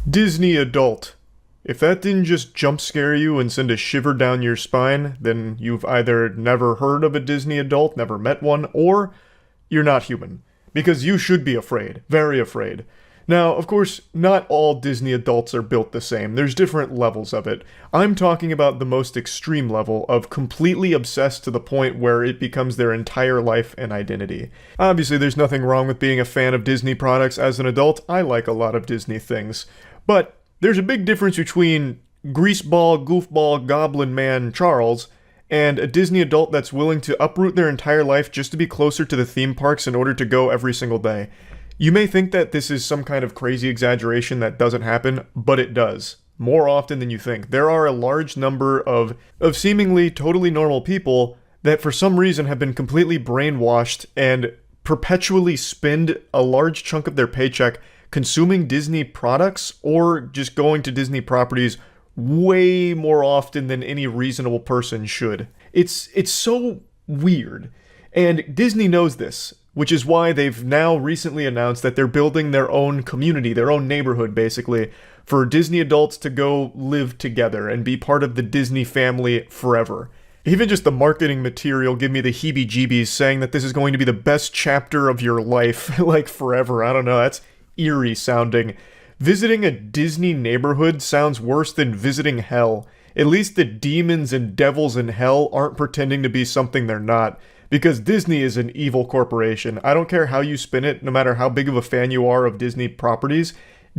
Disney adult. If that didn't just jump scare you and send a shiver down your spine, then you've either never heard of a Disney adult, never met one, or you're not human. Because you should be afraid. Very afraid. Now, of course, not all Disney adults are built the same. There's different levels of it. I'm talking about the most extreme level of completely obsessed to the point where it becomes their entire life and identity. Obviously, there's nothing wrong with being a fan of Disney products as an adult. I like a lot of Disney things. But there's a big difference between greaseball, goofball, goblin man Charles and a Disney adult that's willing to uproot their entire life just to be closer to the theme parks in order to go every single day. You may think that this is some kind of crazy exaggeration that doesn't happen, but it does. More often than you think. There are a large number of seemingly totally normal people that for some reason have been completely brainwashed and perpetually spend a large chunk of their paycheck consuming Disney products or just going to Disney properties way more often than any reasonable person should. It's so weird. And Disney knows this, which is why they've now recently announced that they're building their own community, their own neighborhood basically, for Disney adults to go live together and be part of the Disney family forever. Even just the marketing material give me the heebie-jeebies saying that this is going to be the best chapter of your life, like forever. I don't know, that's eerie sounding. Visiting a Disney neighborhood sounds worse than visiting hell. At least the demons and devils in hell aren't pretending to be something they're not. Because Disney is an evil corporation. I don't care how you spin it, no matter how big of a fan you are of Disney properties.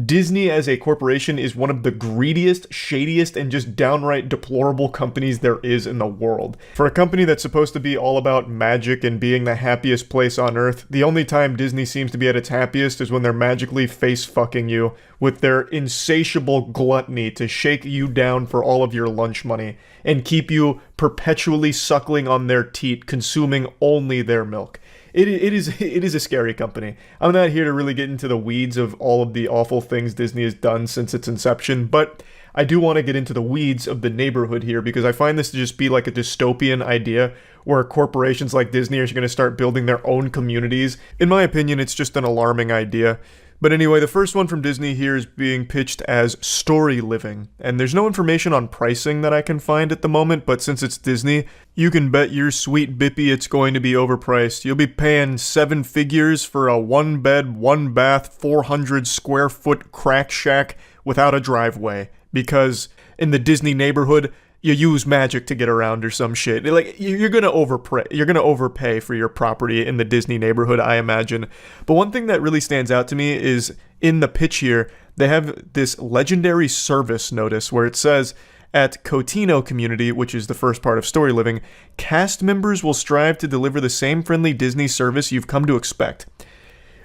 Disney as a corporation is one of the greediest, shadiest, and just downright deplorable companies there is in the world. For a company that's supposed to be all about magic and being the happiest place on earth, the only time Disney seems to be at its happiest is when they're magically face-fucking you with their insatiable gluttony to shake you down for all of your lunch money and keep you perpetually suckling on their teat, consuming only their milk. It is a scary company. I'm not here to really get into the weeds of all of the awful things Disney has done since its inception, but I do want to get into the weeds of the neighborhood here because I find this to just be like a dystopian idea where corporations like Disney are going to start building their own communities. In my opinion, it's just an alarming idea. But anyway, the first one from Disney here is being pitched as story living, and there's no information on pricing that I can find at the moment, but since it's Disney, you can bet your sweet bippy it's going to be overpriced. You'll be paying 7 figures for a 1-bed, 1-bath, 400 square foot crack shack without a driveway, because in the Disney neighborhood, you use magic to get around or some shit. Like, you're gonna overpay for your property in the Disney neighborhood, I imagine. But one thing that really stands out to me is in the pitch here, they have this legendary service notice where it says, at Cotino Community, which is the first part of Story Living, cast members will strive to deliver the same friendly Disney service you've come to expect.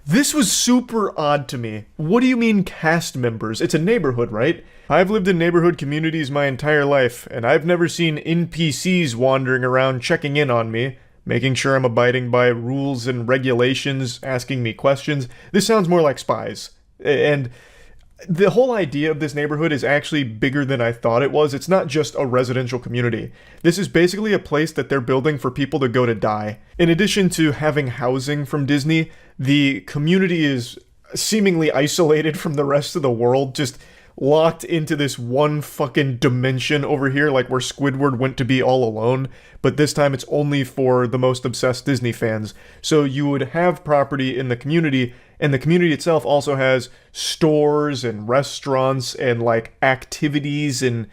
This was super odd to me. What do you mean cast members? It's a neighborhood, right? I've lived in neighborhood communities my entire life, and I've never seen NPCs wandering around checking in on me, making sure I'm abiding by rules and regulations, asking me questions. This sounds more like spies. And the whole idea of this neighborhood is actually bigger than I thought it was. It's not just a residential community. This is basically a place that they're building for people to go to die. In addition to having housing from Disney, the community is seemingly isolated from the rest of the world, just locked into this one fucking dimension over here, like where Squidward went to be all alone, but this time it's only for the most obsessed Disney fans. So you would have property in the community, and the community itself also has stores and restaurants and like activities and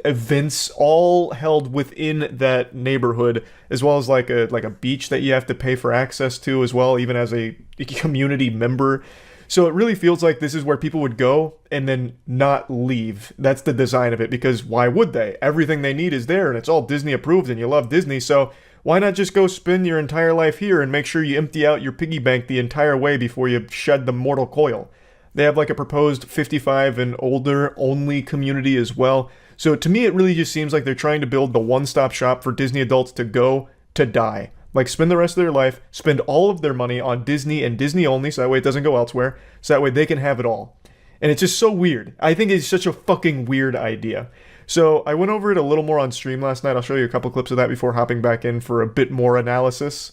events all held within that neighborhood, as well as like a beach that you have to pay for access to as well, even as a community member. So it really feels like this is where people would go and then not leave. That's the design of it, because why would they? Everything they need is there and it's all Disney approved and you love Disney, so why not just go spend your entire life here and make sure you empty out your piggy bank the entire way before you shed the mortal coil? They have like a proposed 55 and older only community as well. So to me, it really just seems like they're trying to build the one-stop shop for Disney adults to go to die. Like, spend the rest of their life, spend all of their money on Disney and Disney only, so that way it doesn't go elsewhere, so that way they can have it all. And it's just so weird. I think it's such a fucking weird idea. So I went over it a little more on stream last night. I'll show you a couple clips of that before hopping back in for a bit more analysis.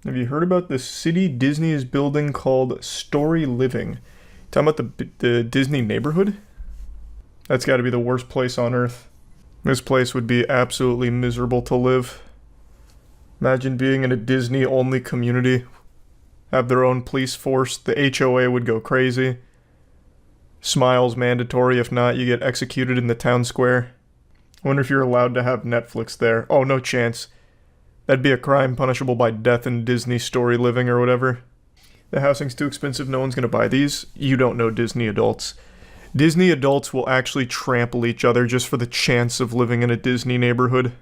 Have you heard about the city Disney is building called Story Living? Talking about the Disney neighborhood? That's got to be the worst place on earth. This place would be absolutely miserable to live. Imagine being in a Disney-only community. Have their own police force. The HOA would go crazy. Smiles mandatory. If not, you get executed in the town square. I wonder if you're allowed to have Netflix there. Oh, no chance. That'd be a crime punishable by death in Disney story living or whatever. The housing's too expensive, no one's gonna buy these. You don't know Disney adults. Disney adults will actually trample each other just for the chance of living in a Disney neighborhood.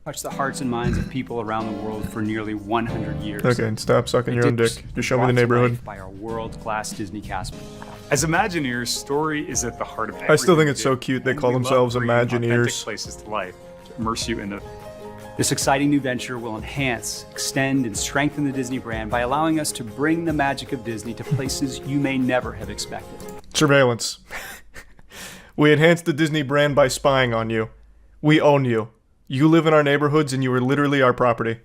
Touched the hearts and minds of people around the world for nearly 100 years. Okay, and stop sucking your own dick. Just show me the neighborhood. By our world-class Disney cast. As Imagineers, story is at the heart of everything. I still think it's so cute they call themselves Imagineers. Places to life, to immerse you in the. This exciting new venture will enhance, extend, and strengthen the Disney brand by allowing us to bring the magic of Disney to places you may never have expected. Surveillance. We enhance the Disney brand by spying on you. We own you. You live in our neighborhoods and you are literally our property.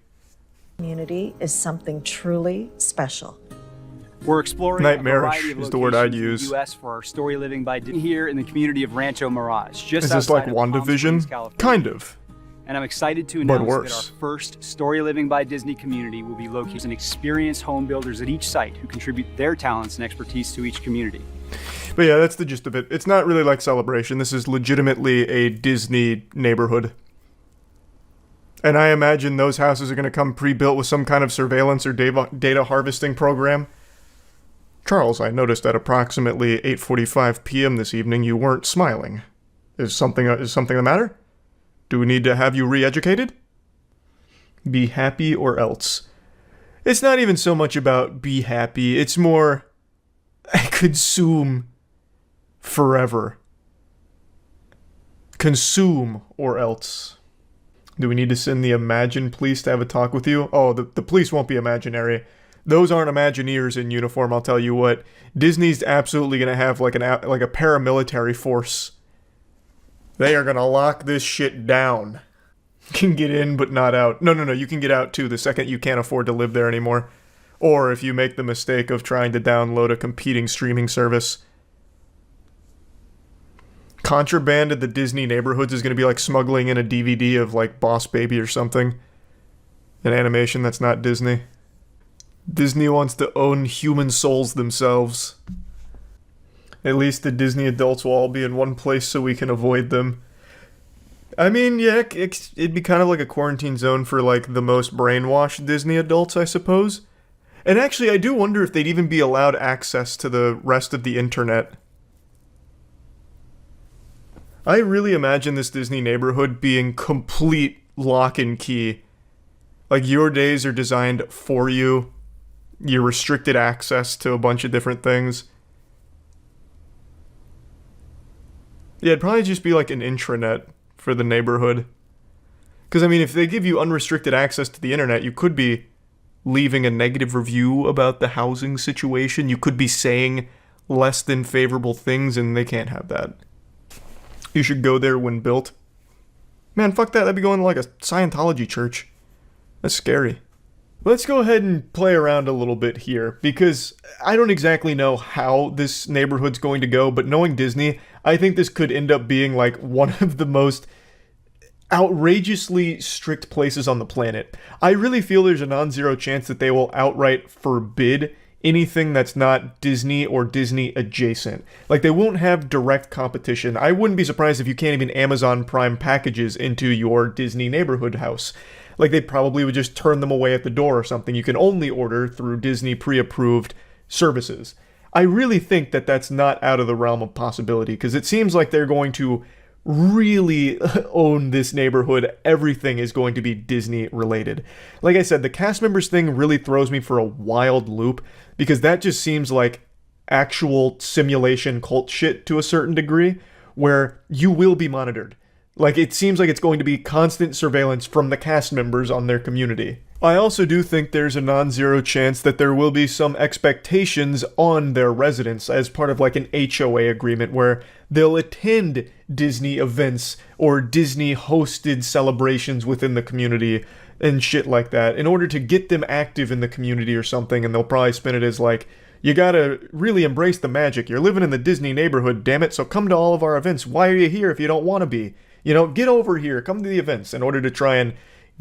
Community is something truly special. We're exploring nightmarish is the word I'd use. In the U.S. for our story living by Disney here in the community of Rancho Mirage. Just is this like WandaVision? Springs, kind of. And I'm excited to announce that worse. our first Story Living by Disney community will be located in experienced home builders at each site who contribute their talents and expertise to each community. But yeah, that's the gist of it. It's not really like Celebration. This is legitimately a Disney neighborhood. And I imagine those houses are going to come pre-built with some kind of surveillance or data harvesting program. Charles, I noticed at approximately 8:45 p.m. this evening you weren't smiling. Is something the matter? Do we need to have you re-educated? Be happy or else. It's not even so much about be happy, it's more consume forever. Consume or else. Do we need to send the Imagine police to have a talk with you? Oh, the police won't be imaginary. Those aren't Imagineers in uniform, I'll tell you what. Disney's absolutely going to have like a paramilitary force. They are going to lock this shit down. You can get in, but not out. No, you can get out too the second you can't afford to live there anymore. Or if you make the mistake of trying to download a competing streaming service. Contraband at the Disney neighborhoods is going to be like smuggling in a DVD of like Boss Baby or something. An animation that's not Disney. Disney wants to own human souls themselves. At least the Disney adults will all be in one place so we can avoid them. I mean, yeah, it'd be kind of like a quarantine zone for like the most brainwashed Disney adults, I suppose. And actually, I do wonder if they'd even be allowed access to the rest of the internet. I really imagine this Disney neighborhood being complete lock and key. Like, your days are designed for you. You're restricted access to a bunch of different things. Yeah, it'd probably just be like an intranet for the neighborhood. Because, I mean, if they give you unrestricted access to the internet, you could be leaving a negative review about the housing situation. You could be saying less than favorable things, and they can't have that. You should go there when built. Man, fuck that. That'd be going to like a Scientology church. That's scary. Let's go ahead and play around a little bit here, because I don't exactly know how this neighborhood's going to go, but knowing Disney, I think this could end up being like one of the most outrageously strict places on the planet. I really feel there's a non-zero chance that they will outright forbid anything that's not Disney or Disney adjacent. Like, they won't have direct competition. I wouldn't be surprised if you can't even Amazon Prime packages into your Disney neighborhood house. Like, they probably would just turn them away at the door or something. You can only order through Disney pre-approved services. I really think that that's not out of the realm of possibility, because it seems like they're going to really own this neighborhood. Everything is going to be Disney related. Like I said, the cast members thing really throws me for a wild loop, because that just seems like actual simulation cult shit to a certain degree, where you will be monitored. Like, it seems like it's going to be constant surveillance from the cast members on their community. I also do think there's a non-zero chance that there will be some expectations on their residents as part of like an HOA agreement where they'll attend Disney events or Disney hosted celebrations within the community and shit like that in order to get them active in the community or something, and they'll probably spin it as like, You gotta really embrace the magic. You're living in the Disney neighborhood, damn it, so come to all of our events. Why are you here if you don't want to be? You know, get over here, come to the events in order to try and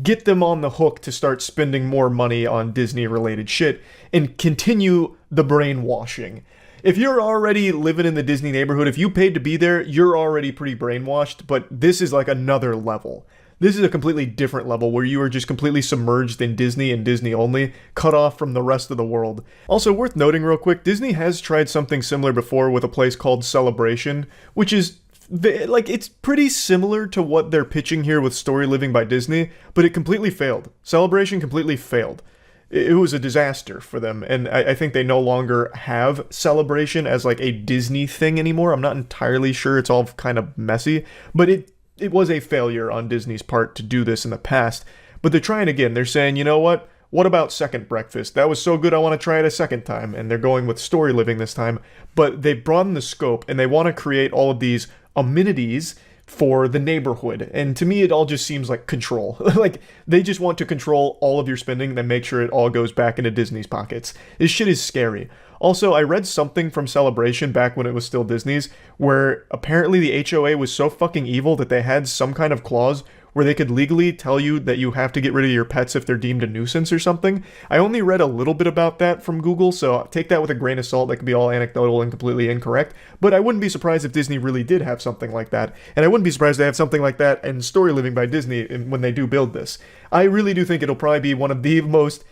get them on the hook to start spending more money on Disney-related shit and continue the brainwashing. If you're already living in the Disney neighborhood, if you paid to be there, you're already pretty brainwashed, but this is like another level. This is a completely different level where you are just completely submerged in Disney and Disney only, cut off from the rest of the world. Also, worth noting real quick, Disney has tried something similar before with a place called Celebration, which is, like, it's pretty similar to what they're pitching here with Story Living by Disney, but it completely failed. Celebration completely failed. It was a disaster for them, and I think they no longer have Celebration as like a Disney thing anymore. I'm not entirely sure, it's all kind of messy, but it was a failure on Disney's part to do this in the past. But they're trying again. They're saying, you know what? What about Second Breakfast? That was so good, I want to try it a second time. And they're going with Story Living this time. But they've broadened the scope, and they want to create all of these amenities for the neighborhood. And to me, it all just seems like control. Like, they just want to control all of your spending, then make sure it all goes back into Disney's pockets. This shit is scary. Also, I read something from Celebration back when it was still Disney's, where apparently the HOA was so fucking evil that they had some kind of clause where they could legally tell you that you have to get rid of your pets if they're deemed a nuisance or something. I only read a little bit about that from Google, so take that with a grain of salt. That could be all anecdotal and completely incorrect, but I wouldn't be surprised if Disney really did have something like that, and I wouldn't be surprised to have something like that in Story Living by Disney when they do build this. I really do think it'll probably be one of the most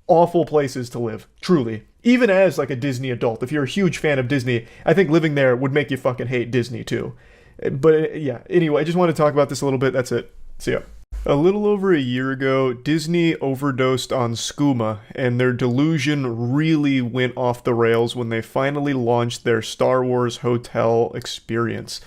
awful places to live, truly. Even as like a Disney adult, if you're a huge fan of Disney, I think living there would make you fucking hate Disney too. But yeah, anyway, I just wanted to talk about this a little bit. That's it. See ya. A little over a year ago, Disney overdosed on skooma, and their delusion really went off the rails when they finally launched their Star Wars Hotel experience.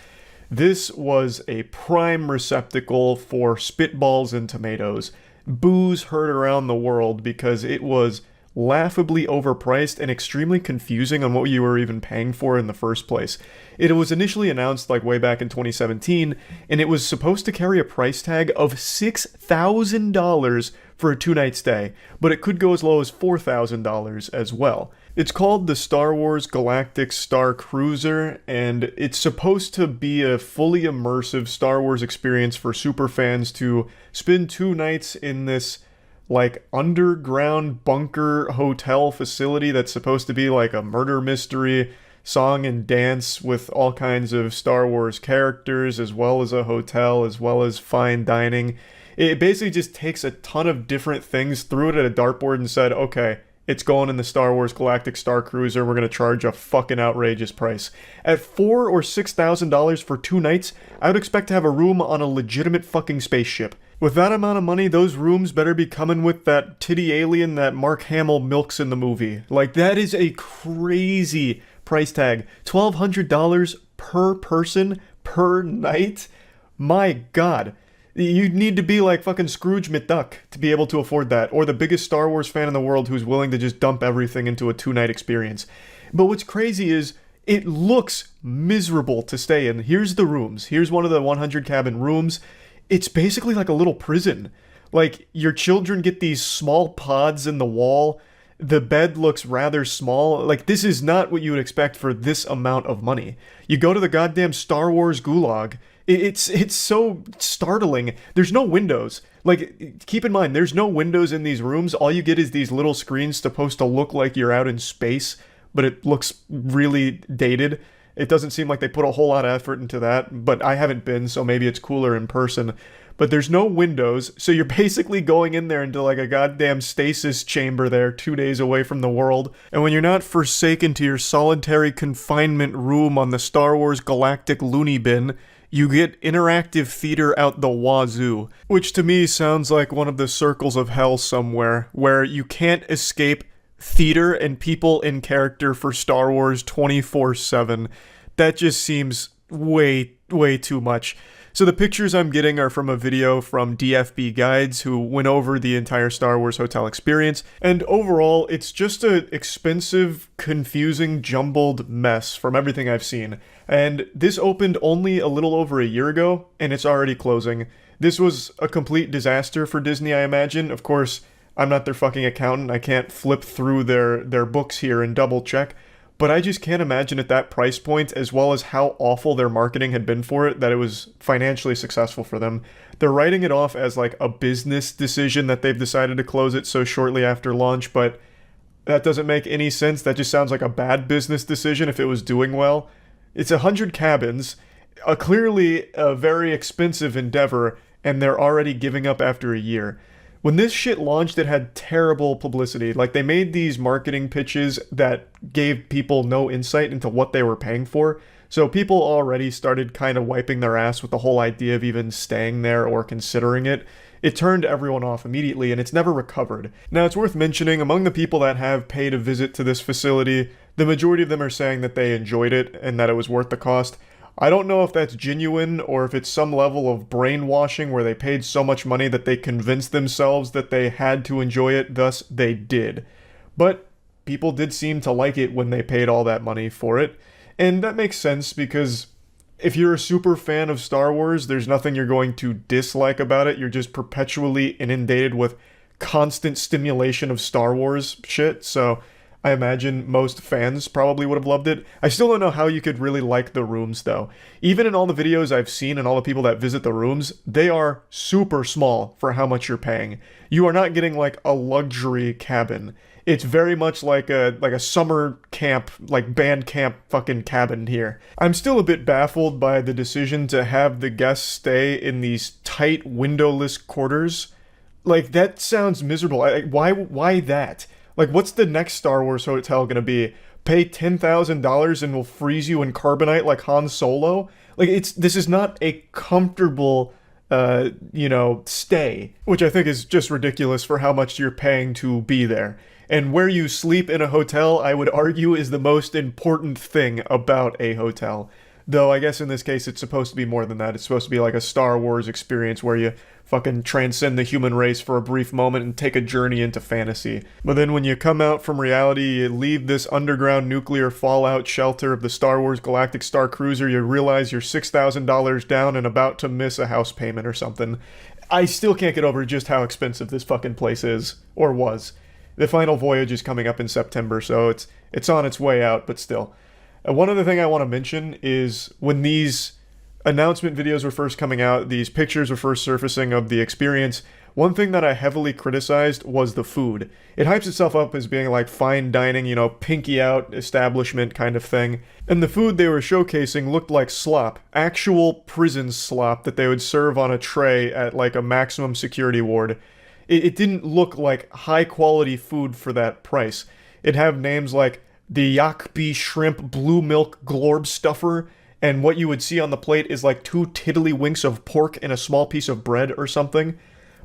This was a prime receptacle for spitballs and tomatoes. Boos heard around the world because it was laughably overpriced and extremely confusing on what you were even paying for in the first place. It was initially announced like way back in 2017, and it was supposed to carry a price tag of $6,000 for a 2-night stay, but it could go as low as $4,000 as well. It's called the Star Wars Galactic Star Cruiser, and it's supposed to be a fully immersive Star Wars experience for superfans to spend 2 nights in this like underground bunker hotel facility that's supposed to be like a murder mystery, song and dance with all kinds of Star Wars characters, as well as a hotel, as well as fine dining. It basically just takes a ton of different things, threw it at a dartboard and said, okay, it's going in the Star Wars Galactic Star Cruiser, we're going to charge a fucking outrageous price. At $4,000 or $6,000 for 2 nights, I would expect to have a room on a legitimate fucking spaceship. With that amount of money, those rooms better be coming with that titty alien that Mark Hamill milks in the movie. Like, that is a crazy price tag. $1,200 per person per night? My god. You'd need to be like fucking Scrooge McDuck to be able to afford that, or the biggest Star Wars fan in the world who's willing to just dump everything into a 2-night experience. But what's crazy is, it looks miserable to stay in. Here's the rooms. Here's one of the 100 cabin rooms. It's basically like a little prison. Like, your children get these small pods in the wall. The bed looks rather small. Like, this is not what you would expect for this amount of money. You go to the goddamn Star Wars gulag. It's so startling. There's no windows. Like, keep in mind, there's no windows in these rooms. All you get is these little screens supposed to look like you're out in space, but it looks really dated. It doesn't seem like they put a whole lot of effort into that, but I haven't been, so maybe it's cooler in person. But there's no windows, so you're basically going in there into like a goddamn stasis chamber there, 2 days away from the world. And when you're not forsaken to your solitary confinement room on the Star Wars Galactic Looney Bin, you get interactive theater out the wazoo, which to me sounds like one of the circles of hell somewhere, where you can't escape theater and people in character for Star Wars 24/7. That just seems way too much. So the pictures I'm getting are from a video from DFB Guides, who went over the entire Star Wars hotel experience, and overall it's just an expensive, confusing, jumbled mess from everything I've seen. And this opened only a little over a year ago, and it's already closing. This was a complete disaster for Disney, I imagine. Of course, I'm not their fucking accountant. I can't flip through their books here and double check. But I just can't imagine at that price point, as well as how awful their marketing had been for it, that it was financially successful for them. They're writing it off as like a business decision that they've decided to close it so shortly after launch, but that doesn't make any sense. That just sounds like a bad business decision if it was doing well. It's 100 cabins, clearly a very expensive endeavor, and they're already giving up after a year. When this shit launched, it had terrible publicity. Like, they made these marketing pitches that gave people no insight into what they were paying for. So people already started kind of wiping their ass with the whole idea of even staying there or considering it. It turned everyone off immediately, and it's never recovered. Now, it's worth mentioning, among the people that have paid a visit to this facility, the majority of them are saying that they enjoyed it and that it was worth the cost. I don't know if that's genuine or if it's some level of brainwashing where they paid so much money that they convinced themselves that they had to enjoy it, thus they did. But people did seem to like it when they paid all that money for it. And that makes sense because if you're a super fan of Star Wars, there's nothing you're going to dislike about it. You're just perpetually inundated with constant stimulation of Star Wars shit, so I imagine most fans probably would have loved it. I still don't know how you could really like the rooms, though. Even in all the videos I've seen and all the people that visit the rooms, they are super small for how much you're paying. You are not getting, like, a luxury cabin. It's very much like a summer camp, like band camp fucking cabin here. I'm still a bit baffled by the decision to have the guests stay in these tight, windowless quarters. Like, that sounds miserable. Why that? Like, what's the next Star Wars hotel gonna be? Pay $10,000 and we'll freeze you in carbonite like Han Solo? Like, this is not a comfortable, stay. Which I think is just ridiculous for how much you're paying to be there. And where you sleep in a hotel, I would argue, is the most important thing about a hotel. Though I guess in this case it's supposed to be more than that. It's supposed to be like a Star Wars experience where you fucking transcend the human race for a brief moment and take a journey into fantasy. But then when you come out from reality, you leave this underground nuclear fallout shelter of the Star Wars Galactic Star Cruiser, you realize you're $6,000 down and about to miss a house payment or something. I still can't get over just how expensive this fucking place is. Or was. The final voyage is coming up in September, so it's on its way out, but still. One other thing I want to mention is when these announcement videos were first coming out, these pictures were first surfacing of the experience, one thing that I heavily criticized was the food. It hypes itself up as being like fine dining, pinky out establishment kind of thing. And the food they were showcasing looked like slop. Actual prison slop that they would serve on a tray at like a maximum security ward. It didn't look like high quality food for that price. It'd have names like the Yakbi Shrimp Blue Milk Glorb Stuffer, and what you would see on the plate is like 2 tiddlywinks of pork and a small piece of bread or something.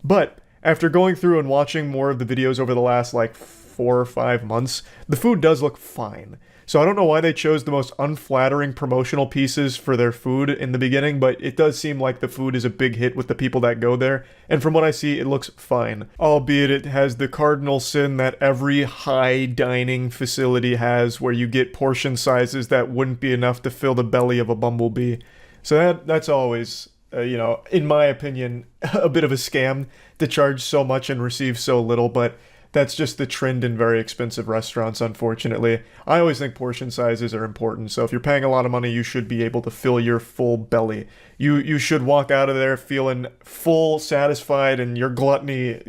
But after going through and watching more of the videos over the last like 4 or 5 months, the food does look fine. So I don't know why they chose the most unflattering promotional pieces for their food in the beginning, but it does seem like the food is a big hit with the people that go there, and from what I see, it looks fine. Albeit it has the cardinal sin that every high dining facility has, where you get portion sizes that wouldn't be enough to fill the belly of a bumblebee. So that's always, in my opinion, a bit of a scam to charge so much and receive so little, but that's just the trend in very expensive restaurants, unfortunately. I always think portion sizes are important, so if you're paying a lot of money, you should be able to fill your full belly. You should walk out of there feeling full, satisfied, and your gluttony,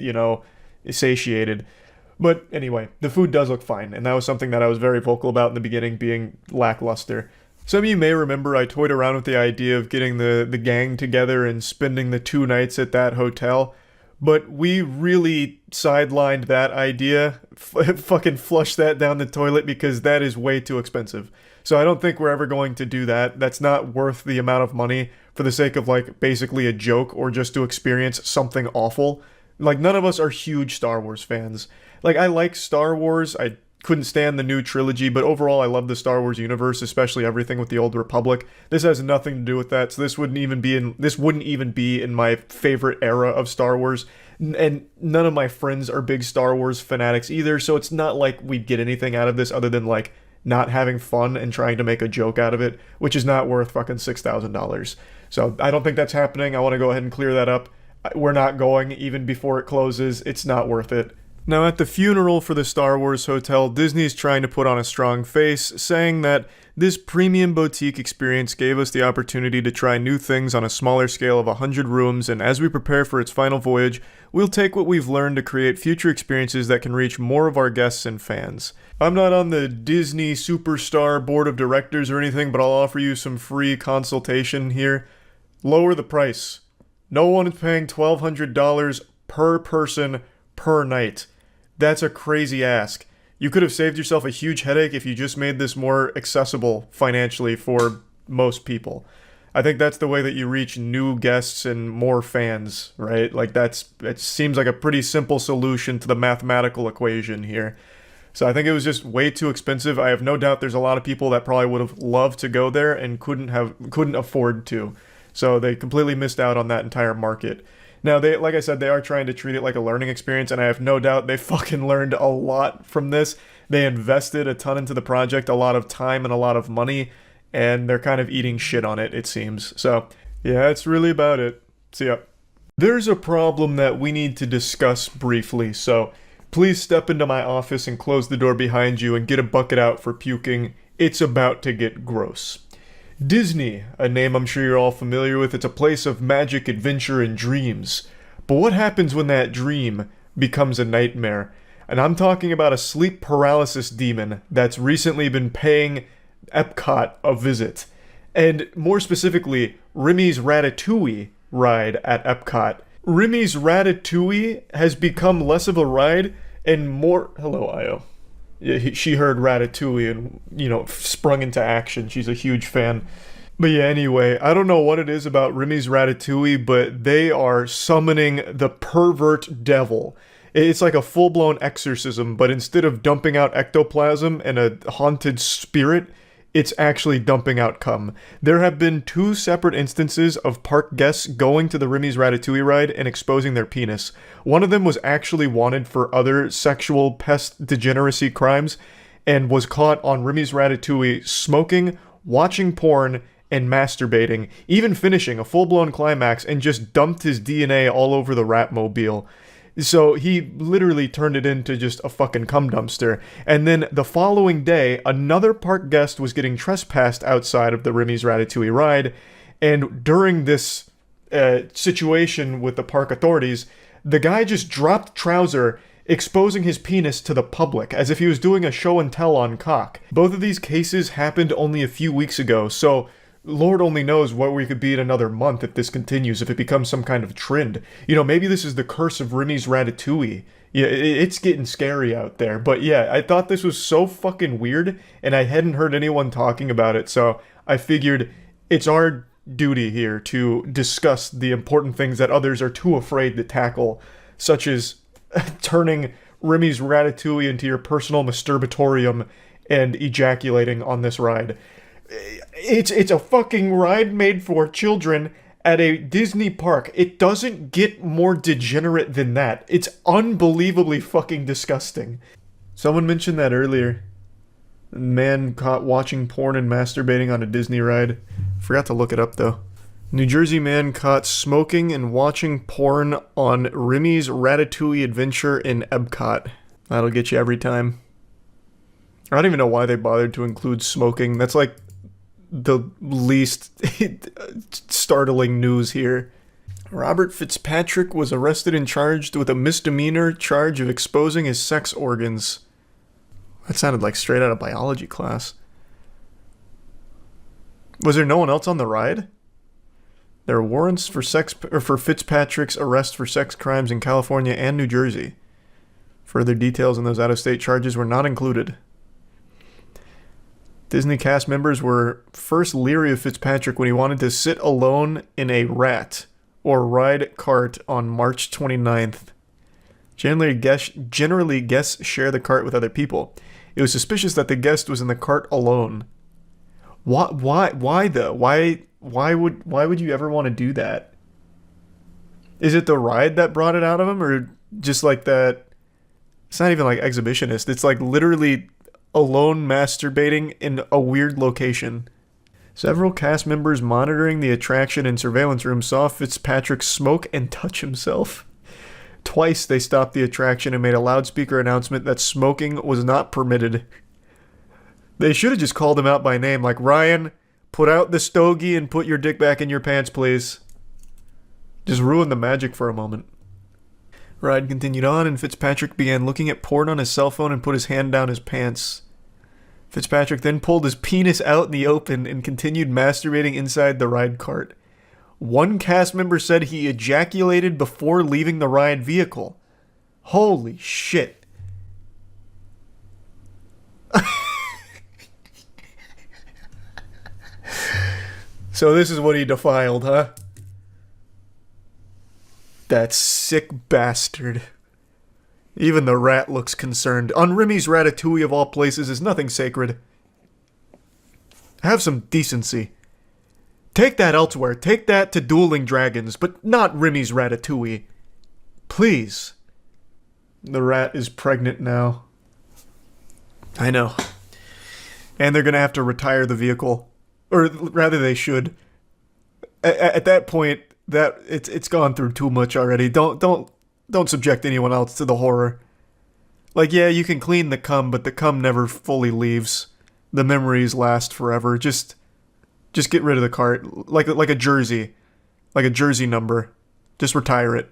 satiated. But anyway, the food does look fine, and that was something that I was very vocal about in the beginning, being lackluster. Some of you may remember I toyed around with the idea of getting the gang together and spending the 2 nights at that hotel. But we really sidelined that idea, fucking flushed that down the toilet because that is way too expensive. So I don't think we're ever going to do that. That's not worth the amount of money for the sake of like basically a joke or just to experience something awful. Like, none of us are huge Star Wars fans. Like, I like Star Wars, I couldn't stand the new trilogy, but overall I love the Star Wars universe, especially everything with the Old Republic. This has nothing to do with that, so this wouldn't even be in my favorite era of Star Wars. And none of my friends are big Star Wars fanatics either, so it's not like we'd get anything out of this other than like not having fun and trying to make a joke out of it, which is not worth fucking $6,000. So I don't think that's happening. I want to go ahead and clear that up. We're not going even before it closes. It's not worth it. Now, at the funeral for the Star Wars hotel, Disney's trying to put on a strong face, saying that this premium boutique experience gave us the opportunity to try new things on a smaller scale of 100 rooms, and as we prepare for its final voyage, we'll take what we've learned to create future experiences that can reach more of our guests and fans. I'm not on the Disney Superstar Board of Directors or anything, but I'll offer you some free consultation here. Lower the price. No one is paying $1,200 per person per night. That's a crazy ask. You could have saved yourself a huge headache if you just made this more accessible financially for most people. I think that's the way that you reach new guests and more fans, right? Like it seems like a pretty simple solution to the mathematical equation here. So I think it was just way too expensive. I have no doubt there's a lot of people that probably would have loved to go there and couldn't afford to. So they completely missed out on that entire market. Now, like I said, they are trying to treat it like a learning experience, and I have no doubt they fucking learned a lot from this. They invested a ton into the project, a lot of time and a lot of money, and they're kind of eating shit on it, it seems. So, yeah, that's really about it. See ya. There's a problem that we need to discuss briefly, so please step into my office and close the door behind you and get a bucket out for puking. It's about to get gross. Disney, a name I'm sure you're all familiar with, it's a place of magic, adventure, and dreams. But what happens when that dream becomes a nightmare? And I'm talking about a sleep paralysis demon that's recently been paying Epcot a visit. And more specifically, Remy's Ratatouille ride at Epcot. Remy's Ratatouille has become less of a ride and more... Hello, Io. She heard Ratatouille and, sprung into action. She's a huge fan. But yeah, anyway, I don't know what it is about Remy's Ratatouille, but they are summoning the pervert devil. It's like a full-blown exorcism, but instead of dumping out ectoplasm and a haunted spirit, it's actually dumping out cum. There have been 2 separate instances of park guests going to the Remy's Ratatouille ride and exposing their penis. One of them was actually wanted for other sexual pest degeneracy crimes and was caught on Remy's Ratatouille smoking, watching porn, and masturbating, even finishing a full-blown climax and just dumped his DNA all over the Ratmobile. So he literally turned it into just a fucking cum dumpster. And then the following day, another park guest was getting trespassed outside of the Remy's Ratatouille ride. And during this situation with the park authorities, the guy just dropped trouser, exposing his penis to the public, as if he was doing a show and tell on cock. Both of these cases happened only a few weeks ago, so Lord only knows what we could be in another month if this continues, if it becomes some kind of trend. Maybe this is the curse of Remy's Ratatouille. Yeah, it's getting scary out there. But yeah, I thought this was so fucking weird, and I hadn't heard anyone talking about it, so I figured it's our duty here to discuss the important things that others are too afraid to tackle, such as turning Remy's Ratatouille into your personal masturbatorium and ejaculating on this ride. It's a fucking ride made for children at a Disney park. It doesn't get more degenerate than that. It's unbelievably fucking disgusting. Someone mentioned that earlier. Man caught watching porn and masturbating on a Disney ride. Forgot to look it up though. New Jersey man caught smoking and watching porn on Remy's Ratatouille adventure in Epcot. That'll get you every time. I don't even know why they bothered to include smoking. That's like the least startling news here. Robert Fitzpatrick was arrested and charged with a misdemeanor charge of exposing his sex organs. That sounded like straight out of biology class. Was there no one else on the ride? There are warrants for Fitzpatrick's arrest for sex crimes in California and New Jersey. Further details on those out-of-state charges were not included. Disney cast members were first leery of Fitzpatrick when he wanted to sit alone in a rat or ride cart on March 29th. Generally, guests share the cart with other people. It was suspicious that the guest was in the cart alone. Why though? Why would you ever want to do that? Is it the ride that brought it out of him, or just like that? It's not even like exhibitionist. It's like literally alone masturbating in a weird location. Several cast members monitoring the attraction and surveillance room saw Fitzpatrick smoke and touch himself. Twice they stopped the attraction and made a loudspeaker announcement that smoking was not permitted. They should have just called him out by name, like, Ryan, put out the stogie and put your dick back in your pants, please. Just ruin the magic for a moment. Ride continued on, and Fitzpatrick began looking at porn on his cell phone and put his hand down his pants. Fitzpatrick then pulled his penis out in the open and continued masturbating inside the ride cart. One cast member said he ejaculated before leaving the ride vehicle. Holy shit. So this is what he defiled, huh? That sick bastard. Even the rat looks concerned. On Remy's Ratatouille of all places is nothing sacred. Have some decency. Take that elsewhere. Take that to Dueling Dragons, but not Remy's Ratatouille. Please. The rat is pregnant now. I know. And they're gonna have to retire the vehicle. Or rather, they should. At that point, that it's gone through too much already. Don't subject anyone else to the horror. Like, yeah, you can clean the cum, but the cum never fully leaves. The memories last forever. Just get rid of the cart, like a jersey, like a jersey number. Just retire it.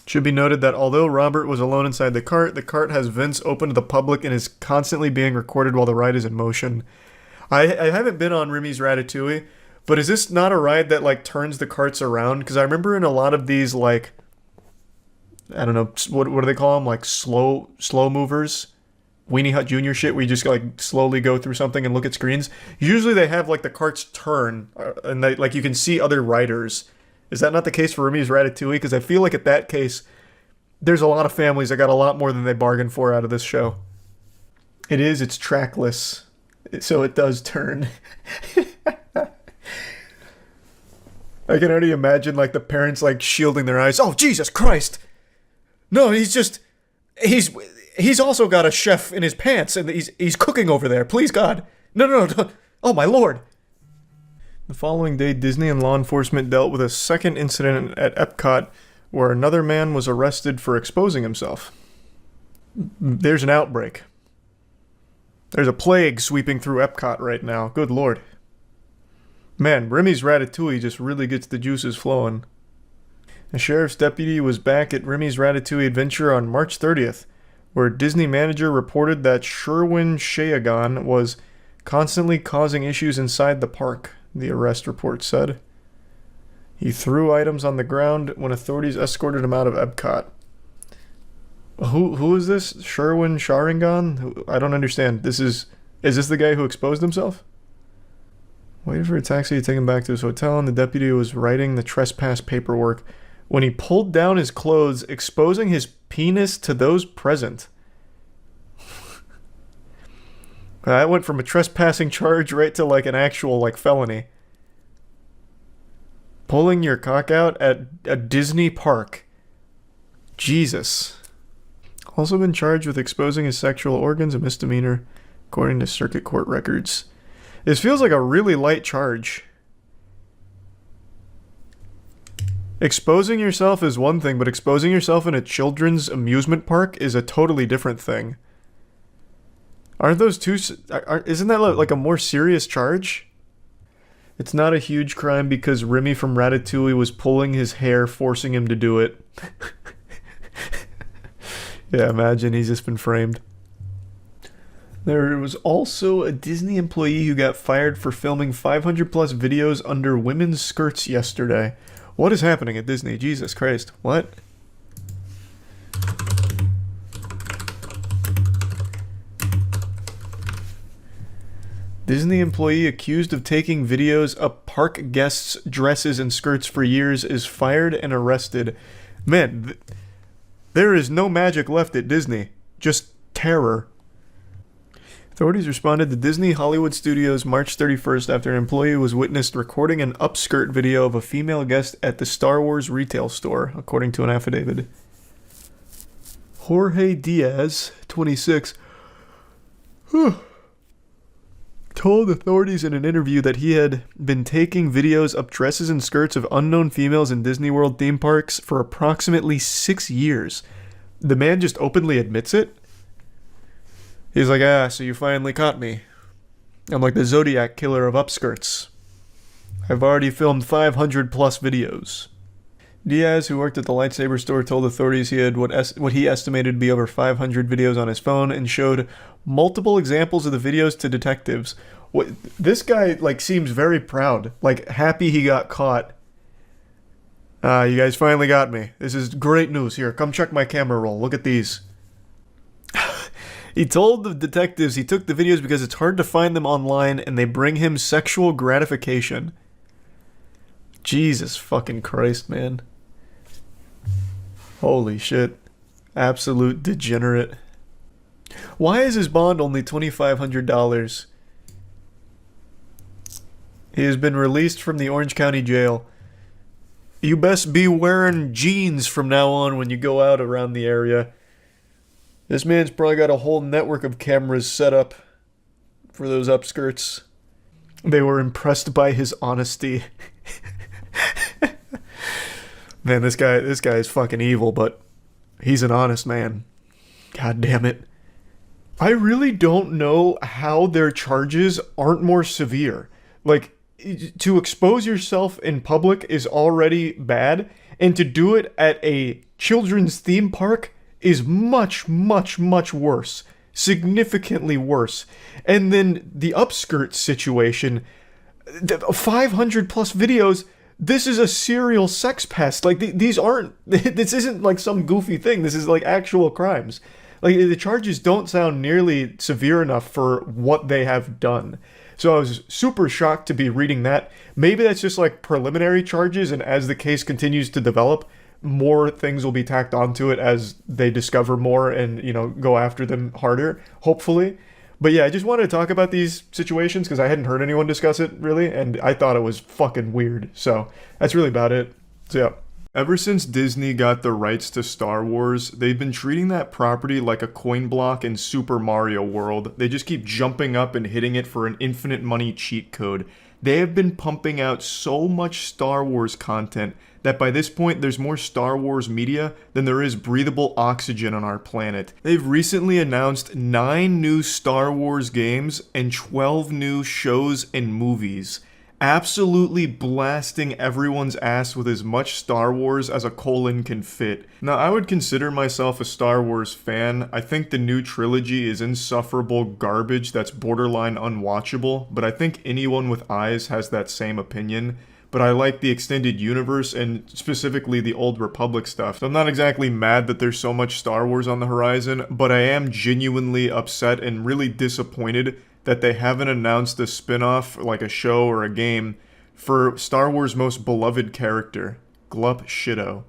Should be noted that although Robert was alone inside the cart has vents open to the public and is constantly being recorded while the ride is in motion. I haven't been on Remy's Ratatouille, but is this not a ride that like turns the carts around? Because I remember in a lot of these, like, I don't know, what do they call them? Like slow movers, Weenie Hut Jr. shit, where you just like slowly go through something and look at screens. Usually they have like the carts turn, and they, like, you can see other riders. Is that not the case for Remy's Ratatouille? Because I feel like at that case, there's a lot of families that got a lot more than they bargained for out of this show. It's trackless, so it does turn. I can already imagine like the parents like shielding their eyes. Oh, Jesus Christ! No, he's also got a chef in his pants and he's cooking over there. Please, God. No. Oh, my Lord. The following day, Disney and law enforcement dealt with a second incident at Epcot where another man was arrested for exposing himself. There's an outbreak. There's a plague sweeping through Epcot right now. Good Lord. Man, Remy's Ratatouille just really gets the juices flowing. A sheriff's deputy was back at Remy's Ratatouille Adventure on March 30th, where a Disney manager reported that Sherwin-Shayagon was constantly causing issues inside the park, the arrest report said. He threw items on the ground when authorities escorted him out of Epcot. Who is this? Sherwin-Shayagon? I don't understand. Is this the guy who exposed himself? Waited for a taxi to take him back to his hotel, and the deputy was writing the trespass paperwork when he pulled down his clothes, exposing his penis to those present. That went from a trespassing charge right to like an actual like felony. Pulling your cock out at a Disney park. Jesus. Also been charged with exposing his sexual organs, a misdemeanor, according to circuit court records. This feels like a really light charge. Exposing yourself is one thing, but exposing yourself in a children's amusement park is a totally different thing. Aren't those two... Isn't that like a more serious charge? It's not a huge crime because Remy from Ratatouille was pulling his hair, forcing him to do it. Yeah, imagine he's just been framed. There was also a Disney employee who got fired for filming 500 plus videos under women's skirts yesterday. What is happening at Disney? Jesus Christ. What? Disney employee accused of taking videos of park guests' dresses and skirts for years is fired and arrested. Man, there is no magic left at Disney. Just terror. Authorities responded to Disney Hollywood Studios March 31st after an employee was witnessed recording an upskirt video of a female guest at the Star Wars retail store, according to an affidavit. Jorge Diaz, 26, told authorities in an interview that he had been taking videos of dresses and skirts of unknown females in Disney World theme parks for approximately 6 years. The man just openly admits it. He's like, so you finally caught me. I'm like the Zodiac killer of upskirts. I've already filmed 500 plus videos. Diaz, who worked at the lightsaber store, told authorities he had what he estimated to be over 500 videos on his phone and showed multiple examples of the videos to detectives. This guy, seems very proud, happy he got caught. You guys finally got me. This is great news. Here, come check my camera roll. Look at these. He told the detectives he took the videos because it's hard to find them online and they bring him sexual gratification. Jesus fucking Christ, man. Holy shit. Absolute degenerate. Why is his bond only $2,500? He has been released from the Orange County Jail. You best be wearing jeans from now on when you go out around the area. This man's probably got a whole network of cameras set up for those upskirts. They were impressed by his honesty. Man, this guy is fucking evil, but he's an honest man. God damn it. I really don't know how their charges aren't more severe. To expose yourself in public is already bad, and to do it at a children's theme park is much, much, much worse. Significantly worse. And then the upskirt situation, 500 plus videos. This is a serial sex pest. These aren't, this isn't some goofy thing. This is actual crimes. The charges don't sound nearly severe enough for what they have done. So I was super shocked to be reading that. Maybe that's just preliminary charges, and as the case continues to develop, more things will be tacked onto it as they discover more and, go after them harder, hopefully. But yeah, I just wanted to talk about these situations because I hadn't heard anyone discuss it, really, and I thought it was fucking weird. So that's really about it. So yeah. Ever since Disney got the rights to Star Wars, they've been treating that property like a coin block in Super Mario World. They just keep jumping up and hitting it for an infinite money cheat code. They have been pumping out so much Star Wars content that by this point there's more Star Wars media than there is breathable oxygen on our planet. They've recently announced 9 new Star Wars games and 12 new shows and movies. Absolutely blasting everyone's ass with as much Star Wars as a colon can fit. Now, I would consider myself a Star Wars fan. I think the new trilogy is insufferable garbage that's borderline unwatchable, but I think anyone with eyes has that same opinion. But I like the extended universe and specifically the Old Republic stuff. So I'm not exactly mad that there's so much Star Wars on the horizon, but I am genuinely upset and really disappointed that they haven't announced a spin-off, like a show or a game, for Star Wars' most beloved character, Glup Shido.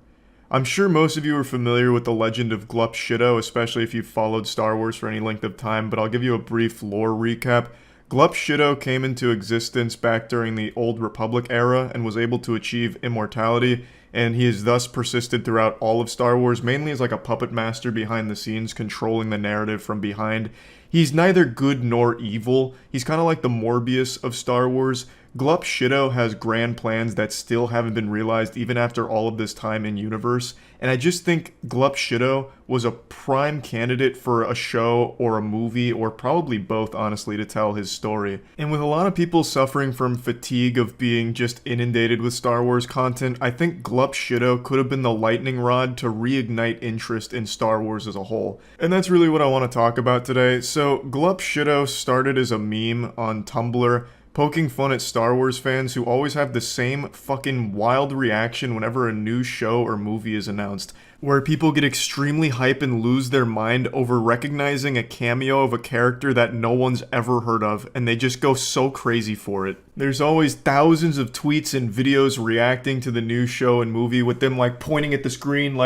I'm sure most of you are familiar with the legend of Glup Shido, especially if you've followed Star Wars for any length of time, but I'll give you a brief lore recap. Glup Shido came into existence back during the Old Republic era and was able to achieve immortality, and he has thus persisted throughout all of Star Wars, mainly as a puppet master behind the scenes, controlling the narrative from behind. He's neither good nor evil. He's kind of like the Morbius of Star Wars. Glup Shido has grand plans that still haven't been realized even after all of this time in universe, and I just think Glup Shido was a prime candidate for a show or a movie, or probably both, honestly, to tell his story. And with a lot of people suffering from fatigue of being just inundated with Star Wars content, I think Glup Shido could have been the lightning rod to reignite interest in Star Wars as a whole. And that's really what I want to talk about today. So Glup Shido started as a meme on Tumblr, poking fun at Star Wars fans who always have the same fucking wild reaction whenever a new show or movie is announced, where people get extremely hype and lose their mind over recognizing a cameo of a character that no one's ever heard of, and they just go so crazy for it. There's always thousands of tweets and videos reacting to the new show and movie with them pointing at the screen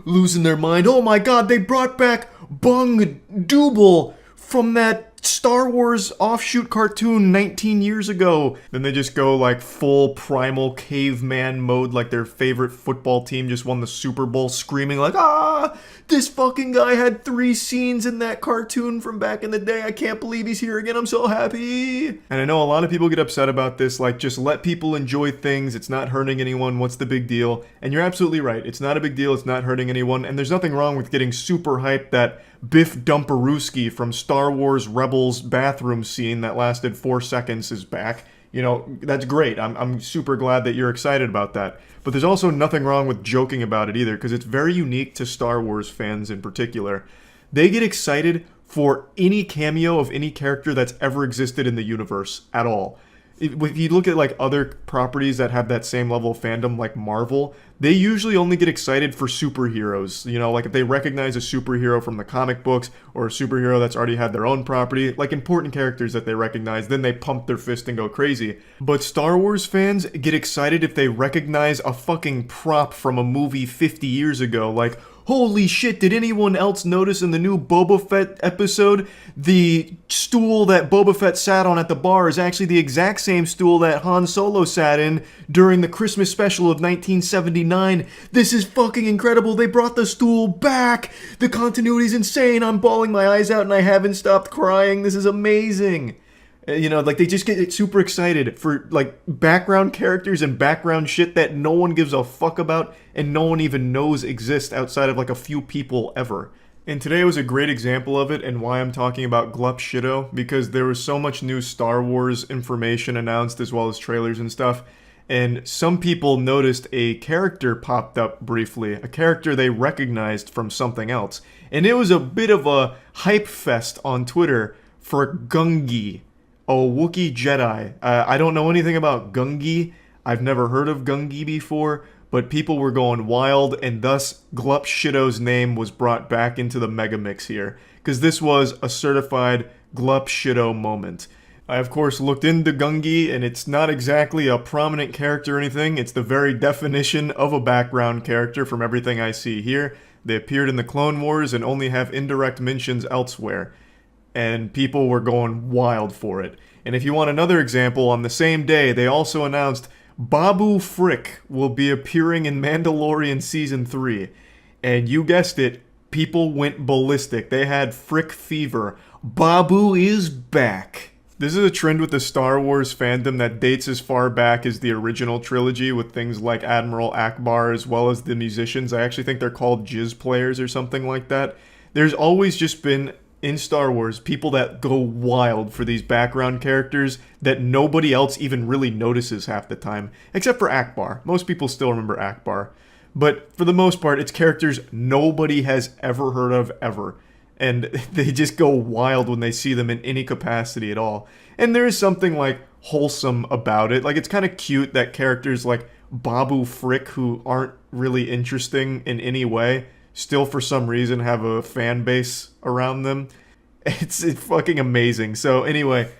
losing their mind. Oh my god, they brought back Bung Dooble from that Star Wars offshoot cartoon 19 years ago. Then they just go like full primal caveman mode, like their favorite football team just won the Super Bowl, screaming like, ah, this fucking guy had 3 scenes in that cartoon from back in the day. I can't believe he's here again. I'm so happy. And I know a lot of people get upset about this, like just let people enjoy things. It's not hurting anyone. What's the big deal? And you're absolutely right. It's not a big deal. It's not hurting anyone. And there's nothing wrong with getting super hyped that Biff Dumperooski from Star Wars Rebels bathroom scene that lasted 4 seconds is back. You know, that's great. I'm super glad that you're excited about that. But there's also nothing wrong with joking about it either, because it's very unique to Star Wars fans in particular. They get excited for any cameo of any character that's ever existed in the universe at all. If you look at like other properties that have that same level of fandom, like Marvel, they usually only get excited for superheroes. You know, like if they recognize a superhero from the comic books or a superhero that's already had their own property, like important characters that they recognize, then they pump their fist and go crazy. But Star Wars fans get excited if they recognize a fucking prop from a movie 50 years ago, like, holy shit, did anyone else notice in the new Boba Fett episode, the stool that Boba Fett sat on at the bar is actually the exact same stool that Han Solo sat in during the Christmas special of 1979. This is fucking incredible. They brought the stool back. The continuity's insane. I'm bawling my eyes out and I haven't stopped crying. This is amazing. You know, like they just get super excited for like background characters and background shit that no one gives a fuck about and no one even knows exist outside of like a few people ever. And today was a great example of it and why I'm talking about Glup Shido, because there was so much new Star Wars information announced as well as trailers and stuff. And some people noticed a character popped up briefly, a character they recognized from something else. And it was a bit of a hype fest on Twitter for Gungi, a Wookiee Jedi. I don't know anything about Gungi. I've never heard of Gungi before, but people were going wild, and thus Glup Shido's name was brought back into the mega mix here, because this was a certified Glup Shido moment. I, of course, looked into Gungi, and it's not exactly a prominent character or anything. It's the very definition of a background character from everything I see here. They appeared in the Clone Wars and only have indirect mentions elsewhere. And people were going wild for it. And if you want another example, on the same day, they also announced Babu Frick will be appearing in Mandalorian Season 3. And you guessed it, people went ballistic. They had Frick fever. Babu is back. This is a trend with the Star Wars fandom that dates as far back as the original trilogy, with things like Admiral Akbar as well as the musicians. I actually think they're called jizz players or something like that. There's always just been, in Star Wars, people that go wild for these background characters that nobody else even really notices half the time, except for Akbar. Most people still remember Akbar. But for the most part, it's characters nobody has ever heard of ever. And they just go wild when they see them in any capacity at all. And there is something like wholesome about it. Like, it's kind of cute that characters like Babu Frick, who aren't really interesting in any way, still for some reason have a fan base around them. It's fucking amazing. So anyway,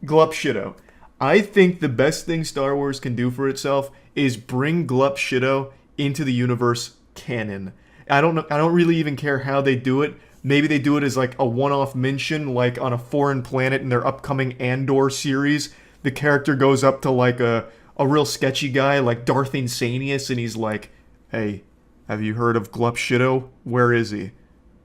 Glup Shido. I think the best thing Star Wars can do for itself is bring Glup Shido into the universe canon. I don't really even care how they do it. Maybe they do it as like a one-off mention, like on a foreign planet in their upcoming Andor series. The character goes up to like a real sketchy guy like Darth Insanius, and he's like, "Hey, have you heard of Glup Shido? Where is he?"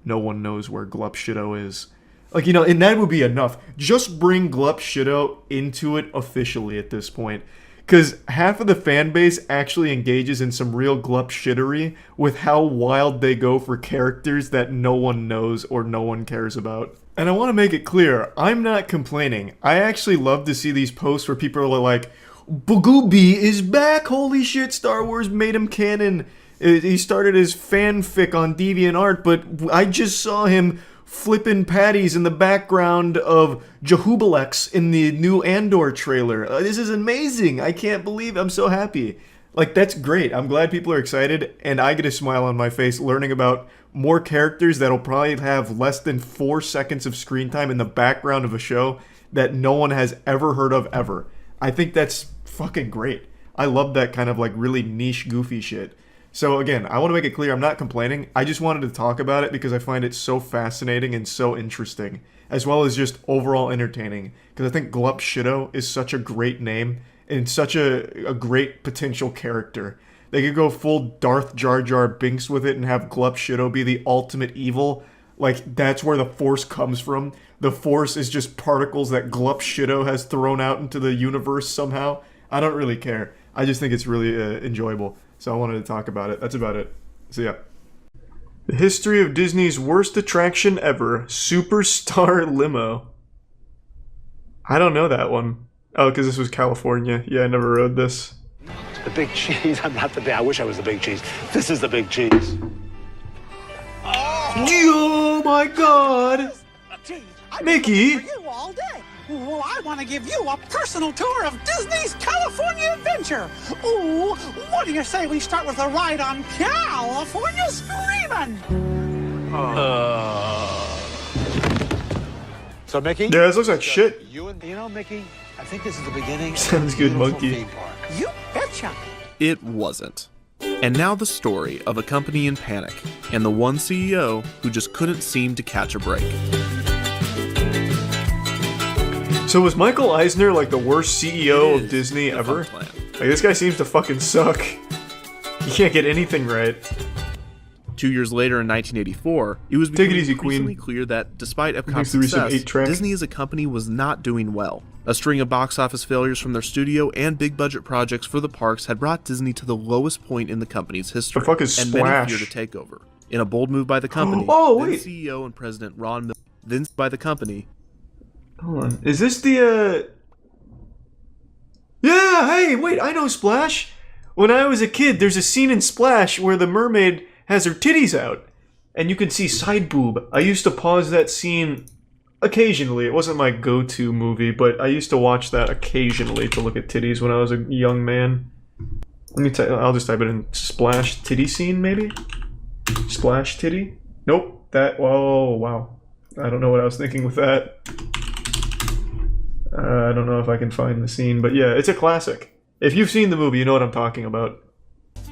No one knows where Glup Shido is. Like, you know, and that would be enough. Just bring Glup Shido into it officially at this point. Because half of the fan base actually engages in some real Glup Shittery with how wild they go for characters that no one knows or no one cares about. And I want to make it clear, I'm not complaining. I actually love to see these posts where people are like, Boogoobee is back! Holy shit, Star Wars made him canon! He started his fanfic on DeviantArt, but I just saw him flipping patties in the background of Jehubilex in the new Andor trailer. This is amazing. I can't believe I'm so happy. Like, that's great. I'm glad people are excited, and I get a smile on my face learning about more characters that'll probably have less than 4 seconds of screen time in the background of a show that no one has ever heard of ever. I think that's fucking great. I love that kind of like really niche, goofy shit. So again, I want to make it clear I'm not complaining. I just wanted to talk about it because I find it so fascinating and so interesting. as well as just overall entertaining. Because I think Glup Shido is such a great name and such a great potential character. They could go full Darth Jar Jar Binks with it and have Glup Shido be the ultimate evil. Like, that's where the Force comes from. The Force is just particles that Glup Shido has thrown out into the universe somehow. I don't really care. I just think it's really enjoyable. So I wanted to talk about it. That's about it. So yeah. The history of Disney's worst attraction ever, Superstar Limo. I don't know that one. Oh, because this was California. Yeah, I never rode this. The big cheese. I'm not the big. I wish I was the big cheese. This is the big cheese. Oh my God! Mickey! For you all day. Well, I want to give you a personal tour of Disney's California Adventure. Ooh, what do you say we start with a ride on California Screamin'? So, Mickey? Yeah, this looks like shit. You know, Mickey, I think this is the beginning. Sounds good, of a monkey. theme park. You betcha. It wasn't. And now the story of a company in panic and the one CEO who just couldn't seem to catch a break. So was Michael Eisner like the worst CEO It of Disney is the ever? fun plan. Like, this guy seems to fucking suck. He can't get anything right. 2 years later in 1984, it was Take it becoming easy, increasingly Queen. clear that despite Epcot's Thanks to recent success, 8-track. Disney as a company was not doing well. A string of box office failures from their studio and big budget projects for the parks had brought Disney to the lowest point in the company's history. The fuck is and Splash? many feared a takeover. In a bold move by the company, Oh, then wait. CEO and President Ron Mil- then by the company, Hold on. Is this the, Yeah, hey, wait, I know Splash. When I was a kid, there's a scene in Splash where the mermaid has her titties out. And you can see side boob. I used to pause that scene occasionally. It wasn't my go-to movie, but I used to watch that occasionally to look at titties when I was a young man. I'll just type it in. Splash titty scene, maybe? Splash titty? Nope. That, whoa, wow. I don't know what I was thinking with that. I don't know if I can find the scene, but yeah, it's a classic. If you've seen the movie, you know what I'm talking about.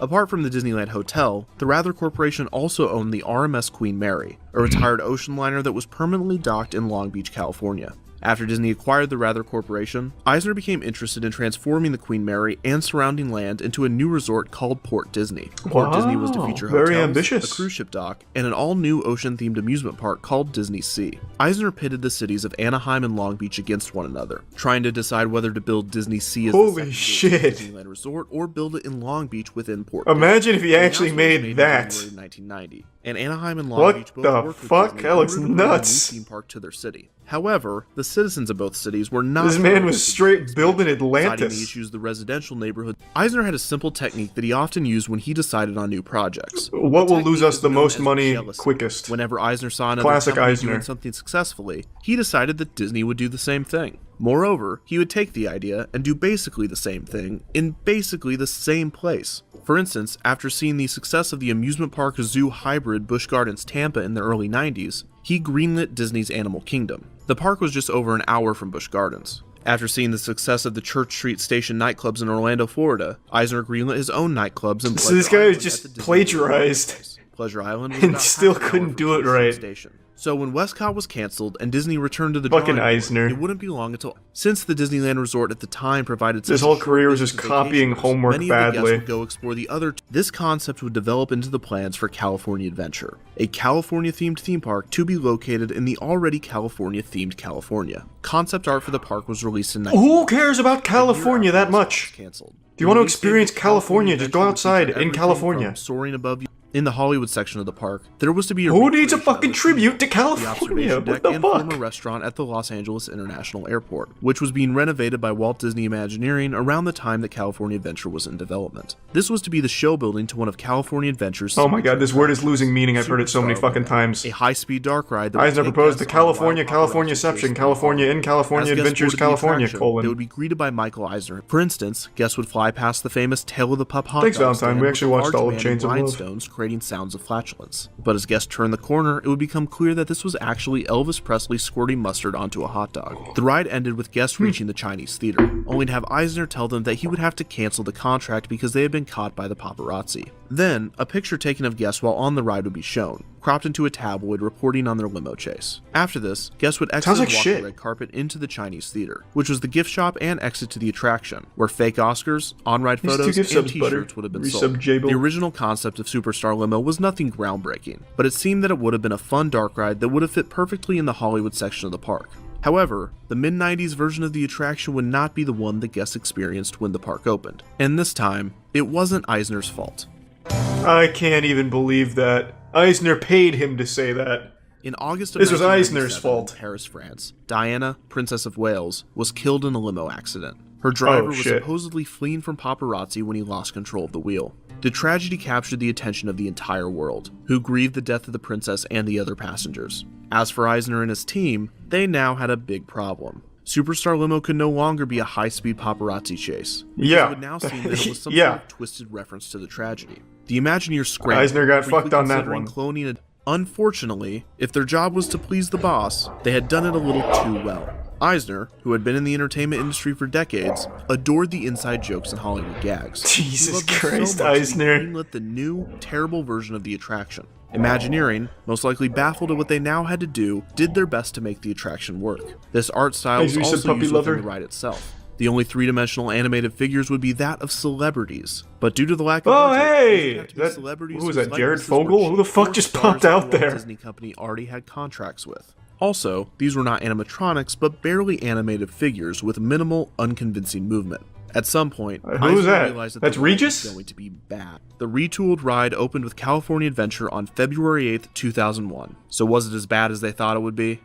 apart from the Disneyland Hotel, the Rather Corporation also owned the RMS Queen Mary, a retired ocean liner that was permanently docked in Long Beach, California. After Disney acquired the Rather Corporation, Eisner became interested in transforming the Queen Mary and surrounding land into a new resort called Port Disney. Port Disney was to feature very hotels, ambitious. a cruise ship dock, and an all-new ocean-themed amusement park called Disney Sea. Eisner pitted the cities of Anaheim and Long Beach against one another, trying to decide whether to build Disney Sea as Holy the shit. Disneyland resort or build it in Long Beach within Port. Imagine if he The actually announcement was made in that. January 1990, and Anaheim and Long What Beach both the worked with fuck? Disney That in looks order to bring a new nuts. theme park to their city. However, the citizens of both cities were not. This man thrilled was with the straight expansion, building citing Atlantis. the issues the residential neighborhood. Eisner had a simple technique that he often used when he decided on new projects. What The will lose technique us is the known most as money jealousy. quickest? Whenever Eisner saw another Classic company Eisner. doing something successfully, he decided that Disney would do the same thing. Moreover, he would take the idea and do basically the same thing in basically the same place. For instance, after seeing the success of the amusement park zoo hybrid Busch Gardens Tampa in the early 90s, he greenlit Disney's Animal Kingdom. The park was just over an hour from Busch Gardens. After seeing the success of the Church Street Station nightclubs in Orlando, Florida, Eisner greenlit his own nightclubs in So this Pleasure guy Island was just at the Disney plagiarized. Marketplace. Pleasure Island was And about still half an hour couldn't from do it Church Street right. Station. So when Westcott was canceled and Disney returned to the Fucking drawing board, Eisner. it wouldn't be long until, since the Disneyland Resort at the time provided His such a whole short career was distance just to copying vacationers, homework many of the guests badly. would go explore the other. This concept would develop into the plans for California Adventure, a California-themed theme park to be located in the already California-themed California. Concept art for the park was released in Who cares about California that much? Canceled. If you want to Release date experience of California, just go Adventure outside featured in everything California. from soaring above you. In the Hollywood section of the park, there was to be a Who needs a recreation of fucking the tribute to the California? observation What deck the and fuck? former restaurant at the Los Angeles International Airport, which was being renovated by Walt Disney Imagineering around the time that California Adventure was in development. This was to be the show building to one of California Adventure's Oh my god, this word is attractions, losing meaning. I've heard it so many Superstar fucking Limo, times. a high-speed dark ride that would Eisner take proposed the guests on a California, ride California popular section, chase California in As California guests Adventures, boarded the California, attraction, they would be greeted by Michael Eisner. For instance, guests would fly past the famous Tail of the Pup hot Thanks, dog Valentine. stand We with actually a watched large all of man Chains in of Love. rhinestones creating sounds of flatulence. But as guests turned the corner, it would become clear that this was actually Elvis Presley squirting mustard onto a hot dog. The ride ended with guests reaching the Chinese theater, only to have Eisner tell them that he would have to cancel the contract because they had been caught by the paparazzi. Then, a picture taken of guests while on the ride would be shown. cropped into a tabloid reporting on their limo chase. After this, guests would exit and walk the red carpet into the Chinese theater, which was the gift shop and exit to the attraction, where fake Oscars, on-ride photos, and t-shirts would have been sold. The original concept of Superstar Limo was nothing groundbreaking, but it seemed that it would have been a fun dark ride that would have fit perfectly in the Hollywood section of the park. However, the mid-90s version of the attraction would not be the one that guests experienced when the park opened. And this time, it wasn't Eisner's fault. I can't even believe that. Eisner paid him to say that. In August of This was Eisner's 1997, fault. in Paris, France, Diana, Princess of Wales, was killed in a limo accident. Her driver was supposedly fleeing from paparazzi when he lost control of the wheel. The tragedy captured the attention of the entire world, who grieved the death of the princess and the other passengers. As for Eisner and his team, they now had a big problem. Superstar Limo could no longer be a high-speed paparazzi chase. It would now seem that it was some sort of twisted reference to the tragedy. The Imagineers scrambled. Eisner got fucked on that one. Cloning it. Unfortunately, if their job was to please the boss, they had done it a little too well. Eisner, who had been in the entertainment industry for decades, adored the inside jokes and Hollywood gags. Jesus Christ, Eisner. He greenlit the new, terrible version of the attraction. Imagineering, most likely baffled at what they now had to do, did their best to make the attraction work. This art style was also used within the ride itself. The only three-dimensional animated figures would be that of celebrities, but due to the lack of budget, who was that, Jared Fogle? Who the fuck just popped out there? Disney company already had contracts with. Also, these were not animatronics, but barely animated figures with minimal, unconvincing movement. At some point, who was that? That's Regis? Was going to be bad. The retooled ride opened with California Adventure on February 8th, 2001. So was it as bad as they thought it would be?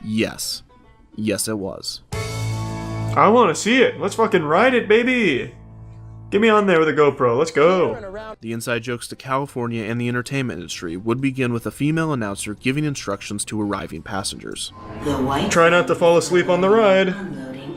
Yes. Yes, it was. I want to see it. Let's fucking ride it, baby. Get me on there with a GoPro. Let's go. The inside jokes to California and the entertainment industry would begin with a female announcer giving instructions to arriving passengers. Try not to fall asleep on the ride.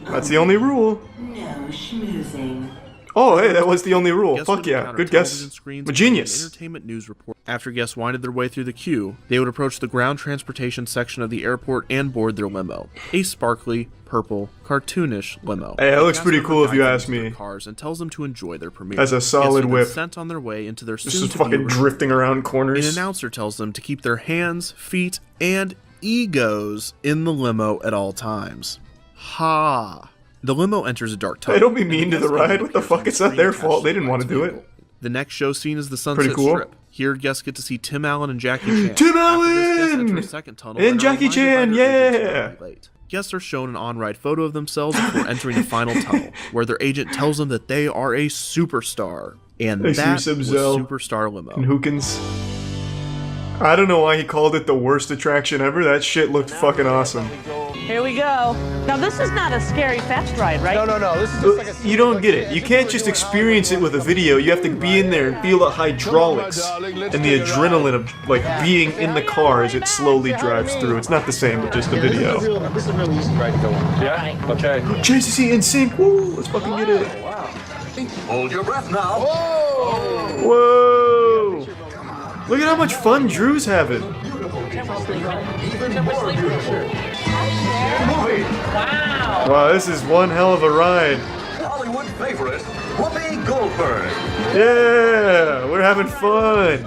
That's the only rule. No schmoozing. Oh, hey, that was the only rule. Fuck yeah. Good guess. A genius. Entertainment news report. After guests winded their way through the queue, they would approach the ground transportation section of the airport and board their limo. A sparkly, purple, cartoonish limo. Hey, that looks pretty cool if you ask me. Cars and tells them to enjoy their premiere. That's a solid whip. Sent on their way into their this is fucking drifting around corners. An announcer tells them to keep their hands, feet, and egos in the limo at all times. Ha! The limo enters a dark tunnel. Hey, don't be mean to the ride. What the fuck? It's not their fault. They didn't want to do it. The next show scene is the Sunset Strip. Here, guests get to see Tim Allen and Jackie Chan. Tim Allen! And Jackie Chan, yeah! Guests are shown an on-ride photo of themselves before entering the final tunnel, where their agent tells them that they are a superstar. And that was Superstar Limo. And Hookins. I don't know why he called it the worst attraction ever. That shit looked fucking awesome. Here we go. Now this is not a scary fast ride, right? No. This is just like a... You don't get it. You can't just experience it with a video. You have to be in there and feel the hydraulics and the adrenaline of like being in the car as it slowly drives through. It's not the same with just a video. This is a really easy ride to go on. Yeah? Okay. JCC in sync. Woo! Let's fucking get it. Wow. Hold your breath now. Whoa! Whoa! Look at how much fun Drew's having. Wow, this is one hell of a ride. Hollywood favorite, Whoopi Goldberg. Yeah, we're having fun.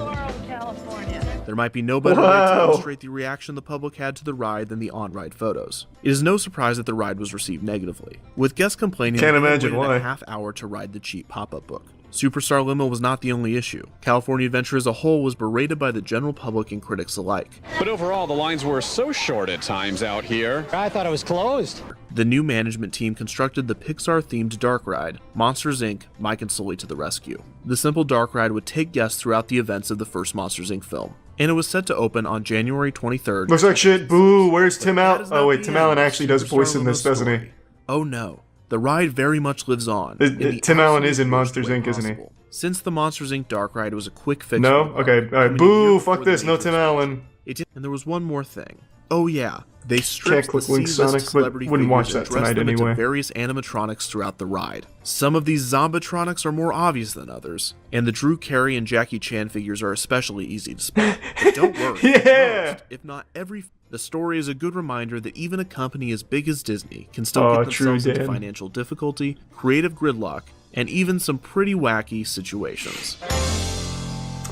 There might be no better way to illustrate the reaction the public had to the ride than the on-ride photos. It is no surprise that the ride was received negatively, with guests complaining Can't that they imagine waited why. a half hour to ride the cheap pop-up book. Superstar Limo was not the only issue. California Adventure as a whole was berated by the general public and critics alike. But overall, the lines were so short at times out here. I thought it was closed. The new management team constructed the Pixar-themed dark ride, Monsters, Inc. Mike and Sully to the rescue. The simple dark ride would take guests throughout the events of the first Monsters, Inc. film, and it was set to open on January 23rd. Looks like shit. Boo, where's Tim Allen? Oh wait, Tim Allen actually does voice in this, doesn't he? Oh no. The ride very much lives on. Tim Allen is in Monsters, Inc., isn't he? Since the Monsters, Inc. dark ride was a quick fix. No? Okay, alright. Boo, fuck this, no Tim Allen. And there was one more thing. Oh yeah, they stripped the Sonic, C-list celebrity wouldn't watch figures that and dressed tonight them into anyway. various animatronics throughout the ride. Some of these zombatronics are more obvious than others, and the Drew Carey and Jackie Chan figures are especially easy to spot. But don't worry, yeah! most, if not every... The story is a good reminder that even a company as big as Disney can still get themselves into financial difficulty, creative gridlock, and even some pretty wacky situations.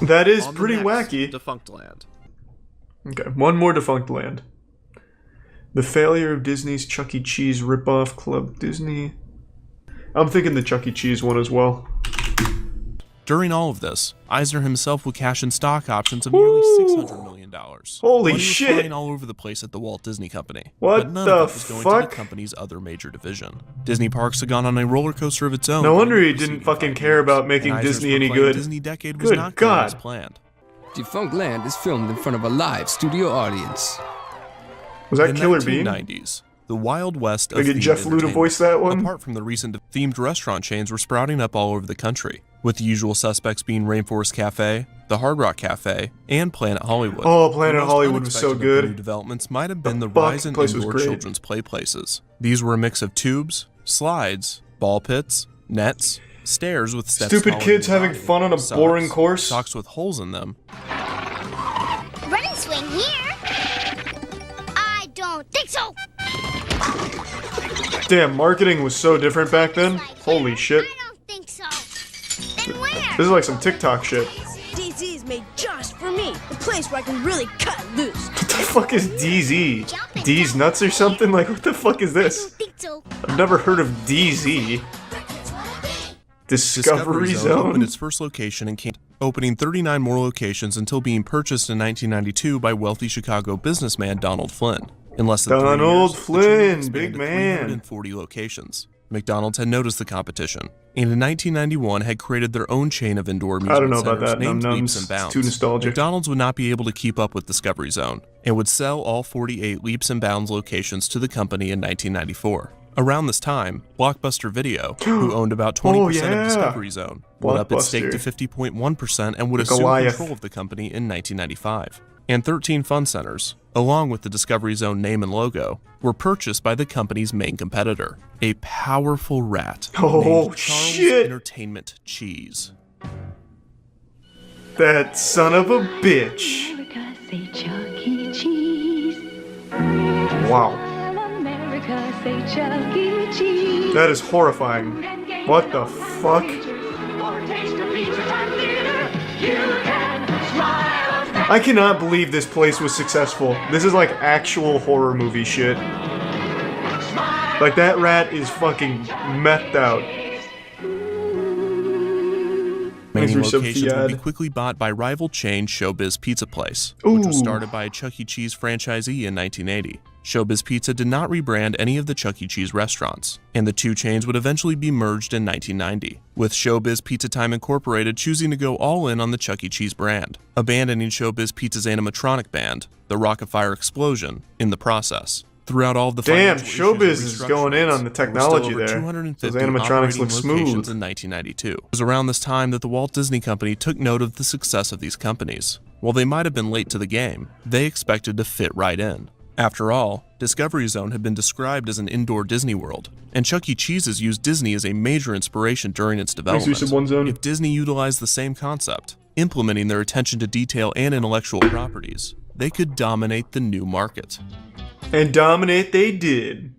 That is pretty wacky. Defunct Land. Okay, one more defunct land. The failure of Disney's Chuck E. Cheese ripoff Club Disney. I'm thinking the Chuck E. Cheese one as well. During all of this, Eisner himself would cash in stock options of nearly $600 million. Holy Money was shit! flying all over the place at the Walt Disney Company. What but none the of it was going to fuck? the company's other major division. Disney Parks had gone on a roller coaster of its own. No wonder he didn't fucking care about making Disney any good. Disney decade was Good not going God. as planned. Defunct Land is filmed in front of a live studio audience. Was that In Killer the Bean? 1990s, the Wild West of They get themed Jeff Lu to entertainment, voice that one? apart from the recent themed restaurant chains, were sprouting up all over the country, with the usual suspects being Rainforest Cafe, the Hard Rock Cafe, and Planet Hollywood. Oh, Planet The most Hollywood was so unexpected of the good. new developments might have been the fuck? rise in Place was indoor great. children's play places. These were a mix of tubes, slides, ball pits, nets, stairs with steps. Stupid following kids your having body, fun on a socks, boring course. Socks with holes in them, Running swing here? I don't think so. Damn, marketing was so different back then. Holy shit. I don't think so. Then where? This is like some TikTok shit. DZ is made just for me. The place where I can really cut loose. What the fuck is DZ? D's nuts or something? Like, what the fuck is I this? don't think so. I've never heard of DZ. Discovery opened Zone? its first location in Kansas, opening 39 more locations until being purchased in 1992 by wealthy Chicago businessman Donald Flynn. In less than 3 years, Donald the chain Flynn, expanded big to man. 340 locations. McDonald's had noticed the competition, and in 1991 had created their own chain of indoor I don't amusement know about centers that, named num-nums. Leaps and It's Bounds. too nostalgic. McDonald's would not be able to keep up with Discovery Zone, and would sell all 48 Leaps and Bounds locations to the company in 1994. Around this time, Blockbuster Video, who owned about 20% yeah. of Discovery Zone, would up its stake to Blockbuster. 50.1% and would The assume Goliath. control of the company in 1995. And 13 fun centers, along with the Discovery Zone name and logo, were purchased by the company's main competitor, a powerful rat Oh, named Charles shit. Entertainment Cheese. That son of a bitch. America, say Chuck E. Cheese. Wow. America, say Chuck E. Cheese. That is horrifying. What the fuck? I cannot believe this place was successful. This is like actual horror movie shit. Like, that rat is fucking methed out. Many Thanks for locations would be Sophia. quickly bought by rival chain Showbiz Pizza Place, which was Ooh. started by a Chuck E. Cheese franchisee in 1980. Showbiz Pizza did not rebrand any of the Chuck E. Cheese restaurants, and the two chains would eventually be merged in 1990, with Showbiz Pizza Time Incorporated choosing to go all in on the Chuck E. Cheese brand, abandoning Showbiz Pizza's animatronic band, the Rock-afire Explosion, in the process. Throughout all of the Damn, financial Showbiz issues is and going in restructurings, on the there were technology still over there. 250 Those animatronics operating look smooth. locations in 1992. It was around this time that the Walt Disney Company took note of the success of these companies. While they might have been late to the game, they expected to fit right in. After all, Discovery Zone had been described as an indoor Disney World, and Chuck E. Cheese has used Disney as a major inspiration during its development. Exclusive one zone. If Disney utilized the same concept, implementing their attention to detail and intellectual properties, they could dominate the new market. And dominate they did.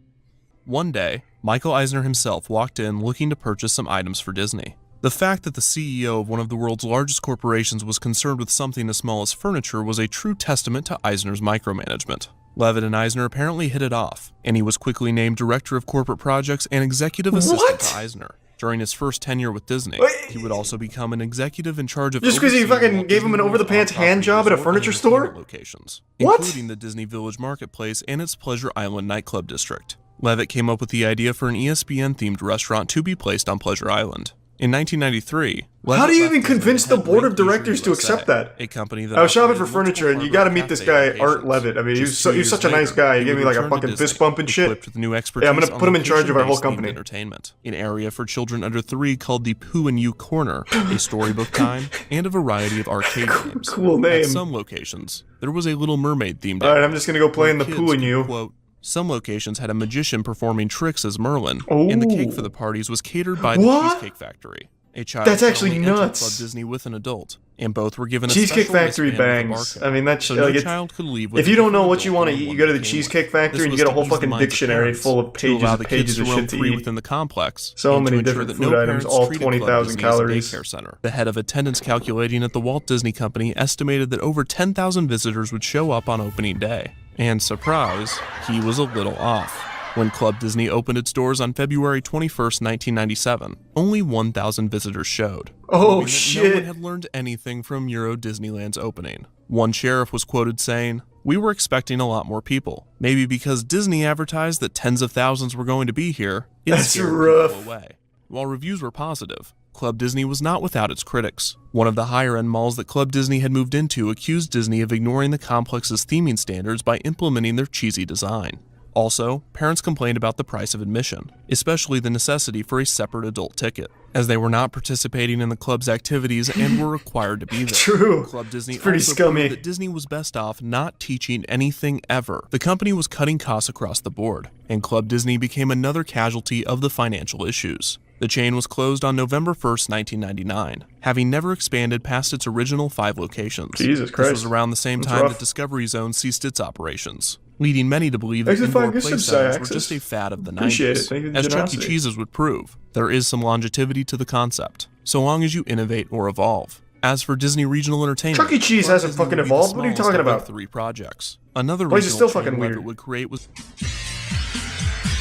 One day, Michael Eisner himself walked in looking to purchase some items for Disney. The fact that the CEO of one of the world's largest corporations was concerned with something as small as furniture was a true testament to Eisner's micromanagement. Levitt and Eisner apparently hit it off, and he was quickly named Director of Corporate Projects and Executive Assistant What? to Eisner. During his first tenure with Disney, Wait. he would also become an executive in charge of Just 'cause he overseeing fucking Walt gave him Disney an over-the-pants World's hand job at a resort and furniture store? entertainment locations, What? including the Disney Village Marketplace and its Pleasure Island nightclub district. Levitt came up with the idea for an ESPN-themed restaurant to be placed on Pleasure Island. In 1993, How do you Levitt even left Disney convince to the head board Wayne of directors Fisher to USA, accept that? a company that I was shopping for operated multiple furniture, and you Hard gotta Rock meet this Cafe guy, locations. Art Levitt. I mean, he was, Just so, 2 he was years such a nice later, guy. He gave me like a returned to fucking Disney, fist bump and shit. equipped with new expertise I'm gonna on put him in charge of our whole location-based themed company. Entertainment, an area for children under 3 called the Pooh and You Corner, a storybook time, and a variety of arcade games. Cool name. At some locations, there was a Little Mermaid themed Alright, area I'm just gonna go play in the where Pooh kids and could, You. quote, some locations had a magician performing tricks as Merlin, and the cake for the parties was catered by the What? Cheesecake Factory. A child That's could actually only enter nuts. Club Disney with an adult, and both were given a Cheesecake special Factory wristband with a bangs. barcode. I mean, that's so like no child could leave with if you don't know different what you adult want to than eat, the you one go to they the came Cheesecake with. Factory This and you was get a to whole ease the fucking minds of dictionary parents, full of to allow pages the and kids pages to of roam shit to free eat. within the complex, So and to many ensure different that food no items, parents all treated Club 20,000 Disney as a calories. daycare center. The head of attendance calculating at the Walt Disney Company estimated that over 10,000 visitors would show up on opening day. And surprise, he was a little off. When Club Disney opened its doors on February 21st, 1997, only 1,000 visitors showed. Oh, proving that shit. No one had learned anything from Euro Disneyland's opening. One sheriff was quoted saying, "We were expecting a lot more people. Maybe because Disney advertised that tens of thousands were going to be here, it That's scared rough. people away." While reviews were positive, Club Disney was not without its critics. One of the higher-end malls that Club Disney had moved into accused Disney of ignoring the complex's theming standards by implementing their cheesy design. Also, parents complained about the price of admission, especially the necessity for a separate adult ticket, as they were not participating in the club's activities and were required to be there. True. Club Disney It's pretty also scummy. proved that Disney was best off not teaching anything ever. The company was cutting costs across the board, and Club Disney became another casualty of the financial issues. The chain was closed on November 1st, 1999, having never expanded past its original 5 locations. Jesus Christ. This was around the same That's time rough. that Discovery Zone ceased its operations, leading many to believe that Thanks for indoor finding play some settings were Axis. just a fad of the 90s. Appreciate it. Thank you for the As Chuck E. generosity. Cheese's would prove, there is some longevity to the concept, so long as you innovate or evolve. As for Disney Regional Entertainment, Chuck E. Cheese Club hasn't Disney fucking would be the evolved. What are you smallest talking of their about? 3 projects. Another Why is it regional still chain fucking Levitt weird? would create was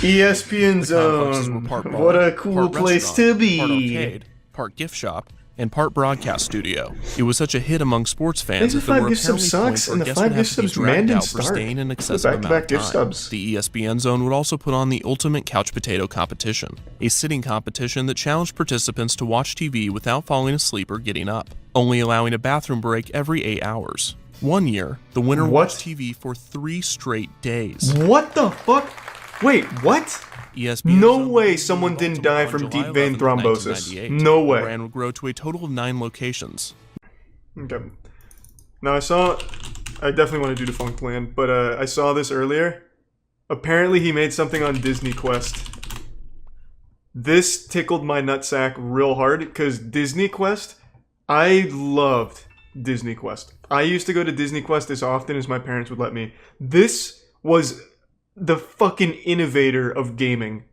ESPN the complexes were Zone. part bar, What a cool part place restaurant, to be. Part arcade, part gift shop, and part broadcast studio. It was such a hit among sports Thanks fans for that there 5 were gift apparently subs points sucks, where and the guests 5 would have gift to be subs man dragged didn't out for start. staying an The excessive amount back-to-back of gift time. subs. The ESPN Zone would also put on the ultimate couch potato competition, a sitting competition that challenged participants to watch TV without falling asleep or getting up, only allowing a bathroom break every 8 hours. One year, the winner What? watched TV for 3 straight days. What the fuck? Wait, what? ESPN No Zone way would be someone in didn't Baltimore die on from July deep vein 11th, thrombosis. 1998. No way. The brand would grow to a total of 9 locations. Okay. Now I definitely want to do Defunct Land, but I saw this earlier. Apparently he made something on Disney Quest. This tickled my nutsack real hard, because Disney Quest, I loved Disney Quest. I used to go to Disney Quest as often as my parents would let me. This was the fucking innovator of gaming.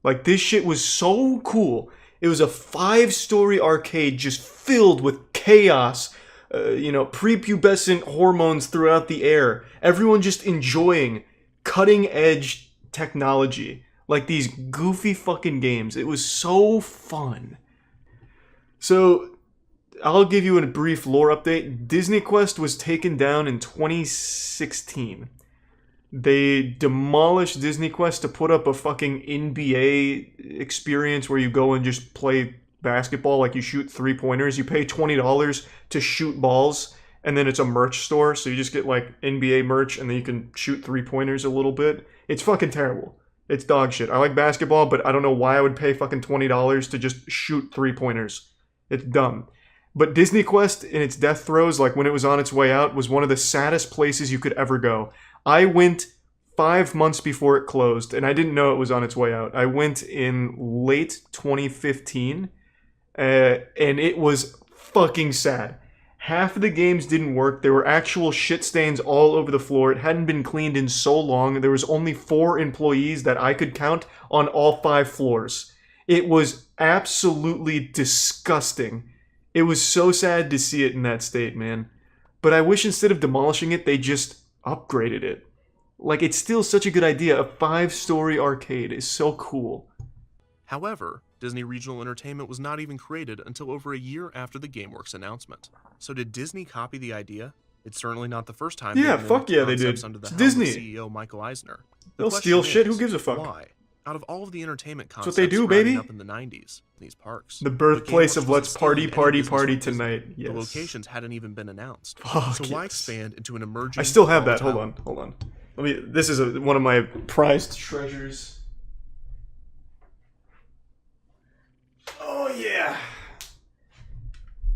Like, this shit was so cool. It was a 5-story arcade just filled with chaos, prepubescent hormones throughout the air. Everyone just enjoying cutting-edge technology. Like these goofy fucking games. It was so fun. So, I'll give you a brief lore update. Disney Quest was taken down in 2016. They demolished Disney Quest to put up a fucking NBA experience where you go and just play basketball, like you shoot 3-pointers. You pay $20 to shoot balls, and then it's a merch store, so you just get like NBA merch, and then you can shoot 3-pointers a little bit. It's fucking terrible. It's dog shit. I like basketball, but I don't know why I would pay fucking $20 to just shoot 3-pointers. It's dumb. But Disney Quest, in its death throes, like when it was on its way out, was one of the saddest places you could ever go. I went 5 months before it closed, and I didn't know it was on its way out. I went in late 2015, and it was fucking sad. Half of the games didn't work. There were actual shit stains all over the floor. It hadn't been cleaned in so long. There was only 4 employees that I could count on all 5 floors. It was absolutely disgusting. It was so sad to see it in that state, man. But I wish instead of demolishing it, they just upgraded it. Like, it's still such a good idea. A 5-story arcade is so cool. However, Disney Regional Entertainment was not even created until over a year after the GameWorks announcement. So did Disney copy the idea? It's certainly not the first time. Yeah, they've fuck yeah, they concepts did. Under the It's helm of Disney. CEO Michael Eisner. The They'll question steal shit. is, Who gives a fuck? Why? Out of all of the entertainment That's concepts what they do, sprouting baby. up in the 90s, these parks, The birthplace of GameWorks let's wasn't party, stealing any party, business party from Disney. tonight. Yes. The locations hadn't even been announced. Fuck so why yes. expand into an emerging? I still have that. volatile- Hold on. This is one of my prized treasures. Oh yeah.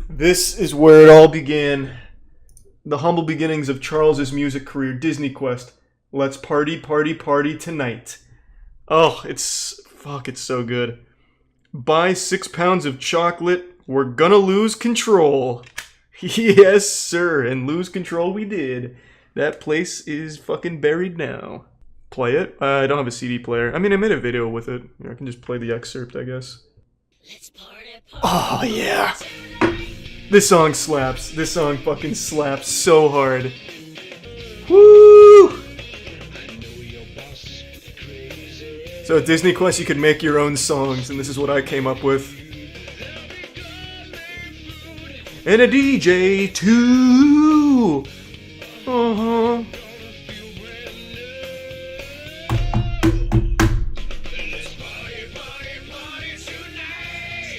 This is where it all began. The humble beginnings of Charles's music career, Disney Quest. Let's party, party, party tonight. Oh, it's so good. Buy 6 pounds of chocolate we're gonna lose control. Yes, sir, and lose control we did. That place is fucking buried now. Play it? I don't have a CD player. I mean, I made a video with it. I can just play the excerpt, I guess. Oh, yeah. This song slaps. This song fucking slaps so hard. Woo! So at Disney Quest, you could make your own songs, and this is what I came up with. And a DJ too.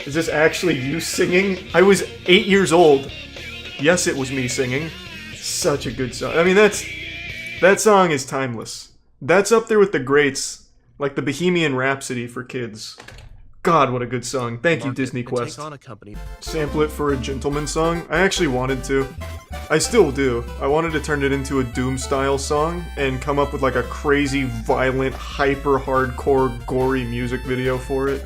Is this actually you singing? I was 8 years old. Yes, it was me singing. Such a good song. I mean, that song is timeless. That's up there with the greats, like the Bohemian Rhapsody for kids. God, what a good song. Thank you, Disney Quest. Sample it for a gentleman song? I actually wanted to. I still do. I wanted to turn it into a Doom-style song and come up with like a crazy, violent, hyper-hardcore, gory music video for it.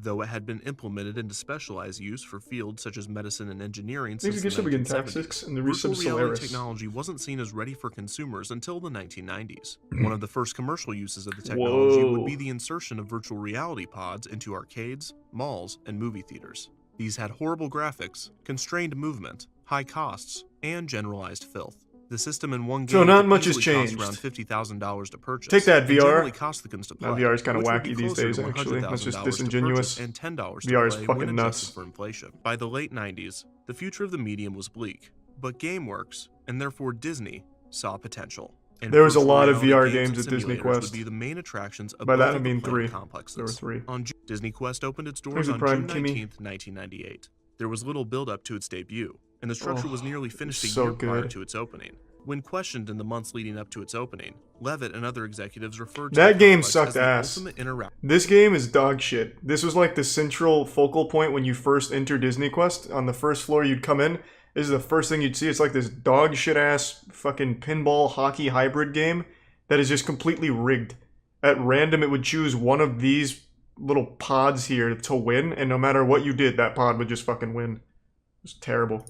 Though it had been implemented into specialized use for fields such as medicine and engineering Maybe since the 1970s, and the virtual reality Solaris. technology wasn't seen as ready for consumers until the 1990s. One of the first commercial uses of the technology would be the insertion of virtual reality pods into arcades, malls, and movie theaters. These had horrible graphics, constrained movement, high costs, and generalized filth. The system in one game so not much has changed. Around $50,000 to purchase. Take that VR. Cost the to play, Now, VR is kind of wacky these days, actually. That's just disingenuous. And $10 VR is to play fucking when nuts. adjusted for inflation. By the late 90s, the future of the medium was bleak, but GameWorks, and therefore Disney, saw potential. And there was a lot of virtual VR reality games at Disney simulators Quest. Would be the main attractions of By that both I of the mean playing 3. complexes. There were 3. Disney Quest opened its doors There's a on Prime June Kimmy. 19th, 1998. There was little build-up to its debut, and the structure was nearly finished a so year prior good. to its opening. When questioned in the months leading up to its opening, Levitt and other executives referred to That the game complex sucked as the ass. ultimate interaction. This game is dog shit. This was like the central focal point when you first enter Disney Quest. On the first floor you'd come in, this is the first thing you'd see. It's like this dog shit ass fucking pinball hockey hybrid game that is just completely rigged. At random it would choose one of these little pods here to win, and no matter what you did, that pod would just fucking win. It was terrible.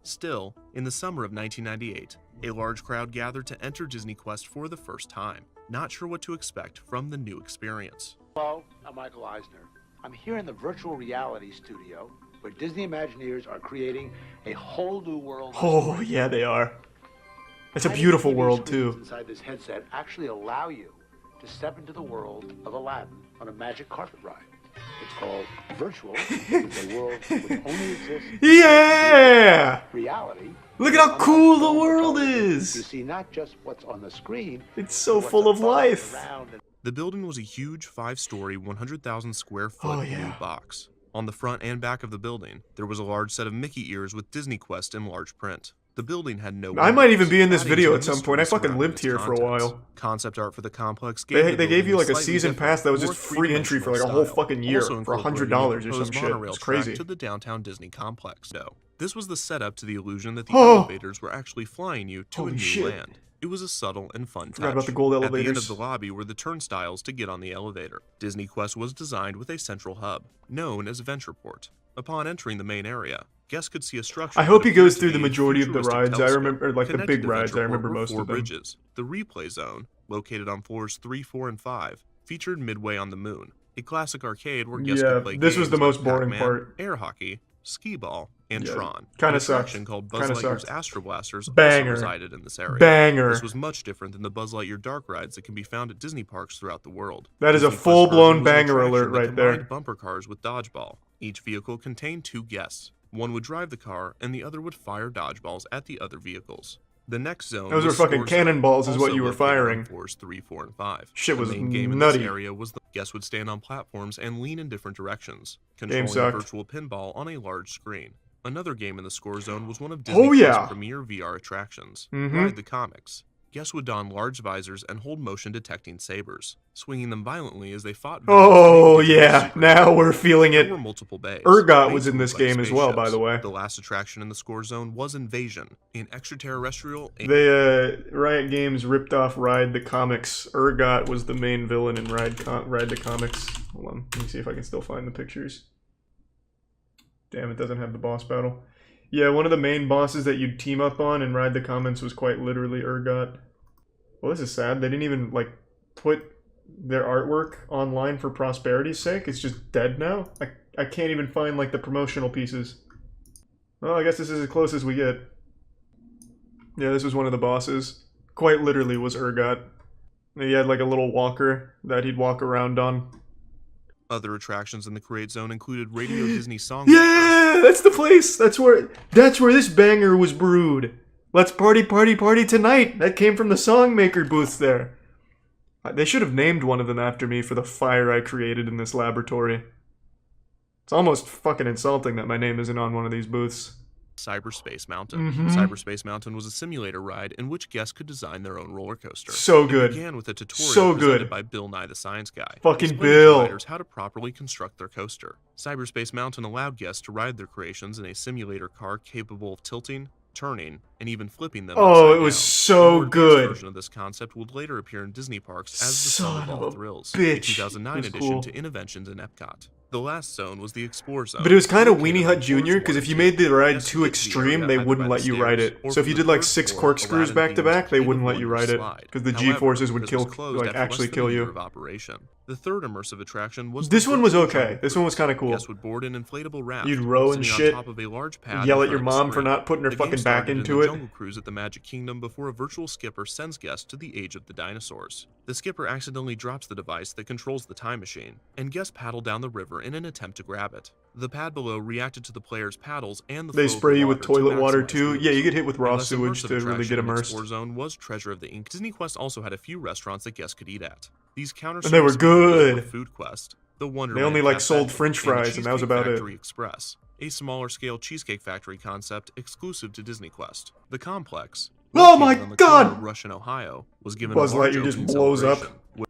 Still, in the summer of 1998, a large crowd gathered to enter Disney Quest for the first time, not sure what to expect from the new experience. Hello, I'm Michael Eisner. I'm here in the virtual reality studio where Disney Imagineers are creating a whole new world. Oh, yeah, they are. It's a beautiful world, too. Inside this headset actually allow you to step into the world of Aladdin on a magic carpet ride. It's called virtual. It's a world which only exists. Yeah! Reality. Look at how cool the world is! You see not just what's on the screen. It's so full of life. The building was a huge 5-story, 100,000 square foot blue box. On the front and back of the building, there was a large set of Mickey ears with Disney Quest in large print. The building had no I might even be in this adding video to at the some point. I mystery fucking surrounding lived its here for a contents. while. Concept art for the complex They the gave you building like a slightly season different, pass that was just more free entry for like a whole style, fucking year also for $100 incorporating or the some proposed shit. monorail It's track crazy. to the downtown Disney complex. No, this was the setup to the illusion that the Oh! elevators were actually flying you to Holy a new shit. land. It was a subtle and fun touch. Forgot about the gold At the end elevators. of the lobby were the turnstiles to get on the elevator. Disney Quest was designed with a central hub, known as Ventureport. Upon entering the main area, guests could see a structure. I hope that he goes appeared to through the be a majority of the futuristic rides. I telescope. remember, like the Connected big to rides, I Ventureport remember were most 4 of them. bridges. The replay zone, located on floors 3, 4, and 5, featured midway on the moon, a classic arcade where guests Yeah, could play this was the games most like boring Pac-Man, part. air hockey, skee-ball, and Yeah, Tron. kinda An sucked. attraction called Buzz Kinda Lightyear's sucked. Astro Blasters Banger. also resided in this area. Banger. This was much different than the Buzz Lightyear dark rides that can be found at Disney parks throughout the world. That is a Disney Quest full-blown version was an banger attraction alert that right there. combined bumper cars with dodgeball. Each vehicle contained 2 guests. One would drive the car, and the other would fire dodgeballs at the other vehicles. The next zone Those was were fucking Store Zone, cannonballs is what also you were located on firing. floors 3, 4, and 5. Shit was the main game nutty. in this area was the guests would stand on platforms and lean in different directions, Game controlling sucked. virtual pinball on a large screen. Another game in the Score Zone was one of Disney Oh, Quest's yeah. premier VR attractions, Mhm. Ride the Comics. Guests would don large visors and hold motion-detecting sabers, swinging them violently as they fought. Oh, villains to make yeah. different Now we're secrets. feeling There it. were multiple bays. Urgot was Bays in this moved like game as well, by spaceships. the way. The last attraction in the Score Zone was Invasion, an extraterrestrial. Riot Games ripped off Ride the Comics. Urgot was the main villain in Ride the Comics. Hold on, let me see if I can still find the pictures. Damn, it doesn't have the boss battle. Yeah, one of the main bosses that you'd team up on and ride the comments was quite literally Urgot. Well, this is sad. They didn't even, like, put their artwork online for prosperity's sake. It's just dead now. I can't even find, like, the promotional pieces. Well, I guess this is as close as we get. Yeah, this was one of the bosses. Quite literally was Urgot. He had, like, a little walker that he'd walk around on. Other attractions in the Create Zone included Radio Disney Song. Yeah, that's the place. That's where this banger was brewed. Let's party, party, party tonight. That came from the Songmaker booths there. They should have named one of them after me for the fire I created in this laboratory. It's almost fucking insulting that my name isn't on one of these booths. Cyberspace Mountain. Cyberspace Mountain was a simulator ride in which guests could design their own roller coaster. So good. It began with a tutorial presented by Bill Nye the Science Guy. Fucking Bill. To riders how to properly construct their coaster. Cyberspace Mountain allowed guests to ride their creations in a simulator car capable of tilting, turning, and even flipping them. Oh, it was so good. A version of this concept would later appear in Disney parks as the Son of All Thrills, a bitch. 2009 addition to Innoventions in Epcot. The last zone was the Explore Zone. But it was kind of Weenie Hut Jr., because if you made the ride too extreme, they wouldn't let you ride it. So if you did like 6 corkscrews back to back, they wouldn't let you ride it, because the G-forces would kill, like, actually kill you. The third immersive attraction was this one was okay. This one was kind of cool. Guests would board an inflatable raft. You'd row and shit. On top of a large pad yell at your mom for not putting her fucking back into it. Jungle Cruise at the Magic Kingdom before a virtual skipper sends guests to the age of the dinosaurs. The skipper accidentally drops the device that controls the time machine, and guests paddle down the river in an attempt to grab it. The pad below reacted to the player's paddles and the They spray you with toilet water too. Yeah, you get hit with raw sewage to really get immersed. Explore Zone was Treasure of the Ink. Disney Quest also had a few restaurants that guests could eat at. These counter and they were good. Food Quest, the Wonderland they only like Cafe, sold French fries, and that was about Factory it. Express, a smaller scale Cheesecake Factory concept exclusive to Disney Quest. The complex, oh my god! Rush in Ohio, was given Buzz a large Lightyear just opening blows up.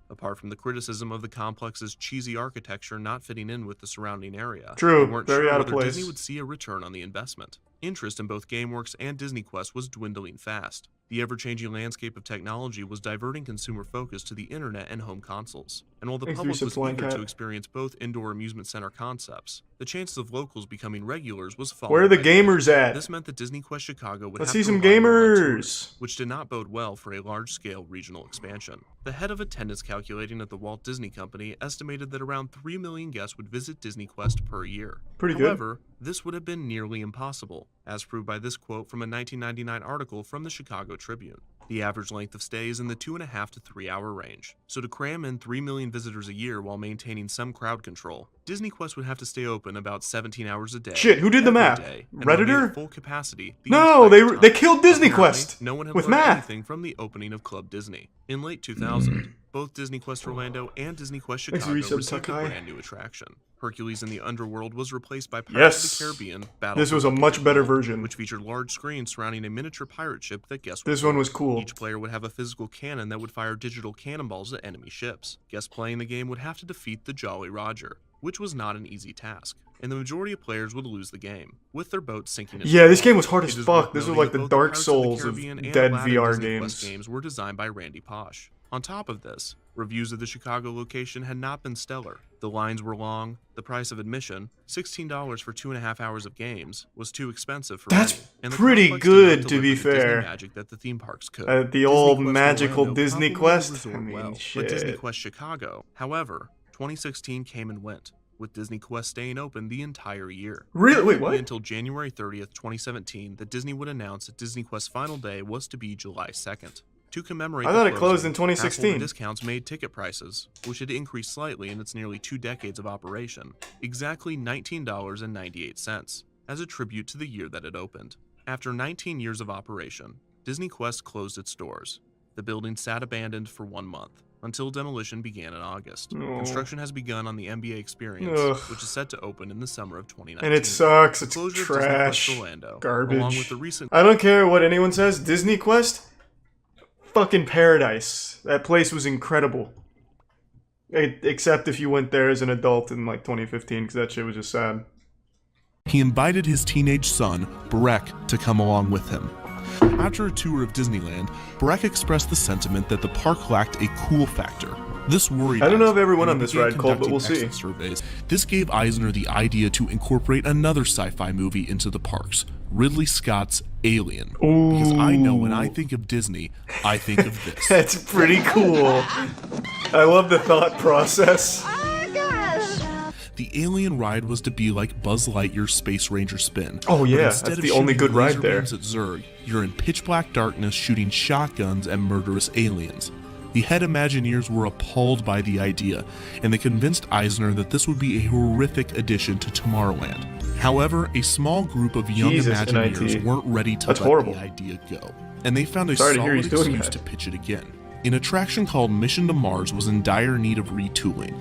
Apart from the criticism of the complex's cheesy architecture not fitting in with the surrounding area, true, they weren't very sure out of whether place. Disney would see a return on the investment. Interest in both GameWorks and Disney Quest was dwindling fast. The ever-changing landscape of technology was diverting consumer focus to the internet and home consoles. And while the public was eager to experience both indoor amusement center concepts, the chances of locals becoming regulars was falling. Where are the gamers at? This meant that Disney Quest Chicago would Let's have see some to rely more on gamers, tourists, which did not bode well for a large-scale regional expansion. The head of attendance calculating at the Walt Disney Company estimated that around 3 million guests would visit Disney Quest per year. Pretty good. However, this would have been nearly impossible, as proved by this quote from a 1999 article from the Chicago Tribune. The average length of stay is in the 2.5 to 3 hour range. So to cram in 3 million visitors a year while maintaining some crowd control, Disney Quest would have to stay open about 17 hours a day. Shit, who did the math? Redditor? Full capacity. No, they killed Disney Quest. No one had with learned math. anything from the opening of Club Disney. In late 2000, both Disney Quest Orlando and Disney Quest Chicago received a brand new attraction. Hercules in the Underworld was replaced by Pirates of the Caribbean Battle. This was a much better version, which featured large screens surrounding a miniature pirate ship that guests This one was cool. Each player would have a physical cannon that would fire digital cannonballs at enemy ships. Guests playing the game would have to defeat the Jolly Roger, which was not an easy task, and the majority of players would lose the game, with their boats sinking. Yeah, this game was hard as fuck. This was like the Dark Souls of dead VR games. Games were designed by Randy Posh. On top of this, reviews of the Chicago location had not been stellar. The lines were long, the price of admission, $16 for 2.5 hours of games, was too expensive for That's many, and the pretty complex did good, not to be deliver the Disney fair. magic that the theme parks could. The old Disney Quest magical Orlando Disney probably Quest? resorted I mean, well, shit. But Disney Quest Chicago, however, 2016 came and went, with Disney Quest staying open the entire year. Really? Wait, It what? would be until January 30th, 2017 that Disney would announce that Disney Quest's final day was to be July 2nd. To commemorate I the thought it closed closing, in 2016. Apple discounts made ticket prices, which had increased slightly in its nearly 2 decades of operation, exactly $19.98, as a tribute to the year that it opened. After 19 years of operation, Disney Quest closed its doors. The building sat abandoned for 1 month, until demolition began in August. Oh. Construction has begun on the NBA Experience, Ugh. which is set to open in the summer of 2019. And it sucks. The It's closure of trash. Disney Quest Orlando, Garbage. along with the recent I don't care what anyone says. Disney Quest? Fucking paradise. That place was incredible. Except if you went there as an adult in like 2015, because that shit was just sad. He invited his teenage son, Breck, to come along with him. After a tour of Disneyland, Breck expressed the sentiment that the park lacked a cool factor. This worried I don't know if Eisner, everyone and on he this began ride, Cole, but we'll conducting see. exit surveys. This gave Eisner the idea to incorporate another sci-fi movie into the parks, Ridley Scott's Alien. Because I know when I think of Disney, I think of this. That's pretty cool. I love the thought process. The Alien ride was to be like Buzz Lightyear's Space Ranger spin. Oh yeah, But that's instead of the only shooting good ride laser there. beams at Zurg, you're in pitch black darkness shooting shotguns at murderous aliens. The head Imagineers were appalled by the idea, and they convinced Eisner that this would be a horrific addition to Tomorrowland. However, a small group of young Jesus, Imagineers NIT. weren't ready to That's let horrible. the idea go, and they found a Sorry to solid hear he's doing excuse that. to pitch it again. An attraction called Mission to Mars was in dire need of retooling.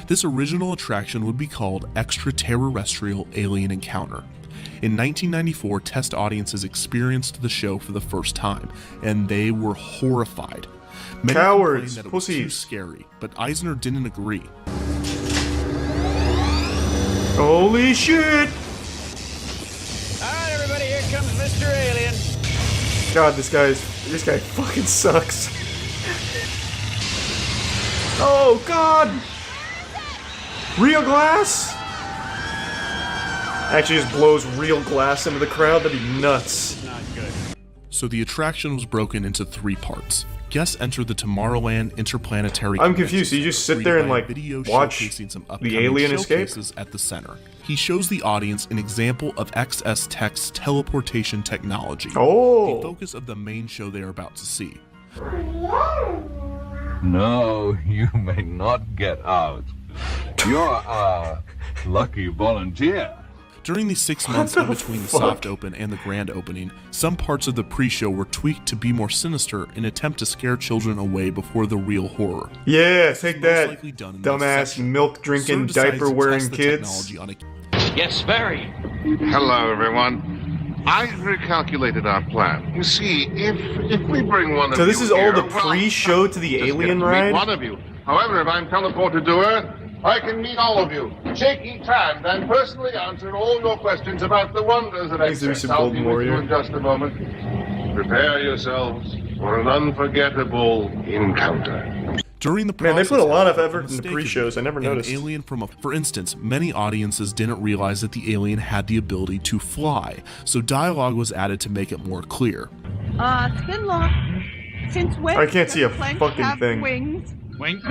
This original attraction would be called Extraterrestrial Alien Encounter. In 1994, test audiences experienced the show for the first time, and they were horrified. Many Cowards, complained that it was too pussies. scary, but Eisner didn't agree. Holy shit! Alright, everybody, here comes Mr. Alien. God, this guy fucking sucks. Oh God! Real glass? Actually, just blows real glass into the crowd. That'd be nuts. Not good. So the attraction was broken into 3 parts. Guests enter the Tomorrowland Interplanetary. I'm confused. So you just sit there and like video watch showcasing some the upcoming alien escape? showcases at the center. He shows the audience an example of XS Tech's teleportation technology. Oh. The focus of the main show they are about to see. No, you may not get out. You're a lucky volunteer. During the 6 months in between the soft open and the grand opening, some parts of the pre-show were tweaked to be more sinister in an attempt to scare children away before the real horror. Yeah, take that, likely done in this dumbass section. milk drinking, Sir decides diaper to wearing test the kids. technology on a Yes, very. Hello, everyone. I recalculated our plan. You see, if we bring one of So this you is all here, the well, pre-show to the just alien get to meet ride? one of you. However, if I'm teleported to Earth, I can meet all of you, shake each hand, and personally answer all your questions about the wonders of Thanks to Excess. some I'll Golden be with you Warrior. in just a moment. Prepare yourselves for an unforgettable encounter. During the Man, they process, put a lot of however, effort into mistakenly, pre-shows. I never an noticed. alien for instance, many audiences didn't realize that the alien had the ability to fly, so dialogue was added to make it more clear. Spin lock. Since when I can't does see a flesh fucking have thing. Wings? Wink.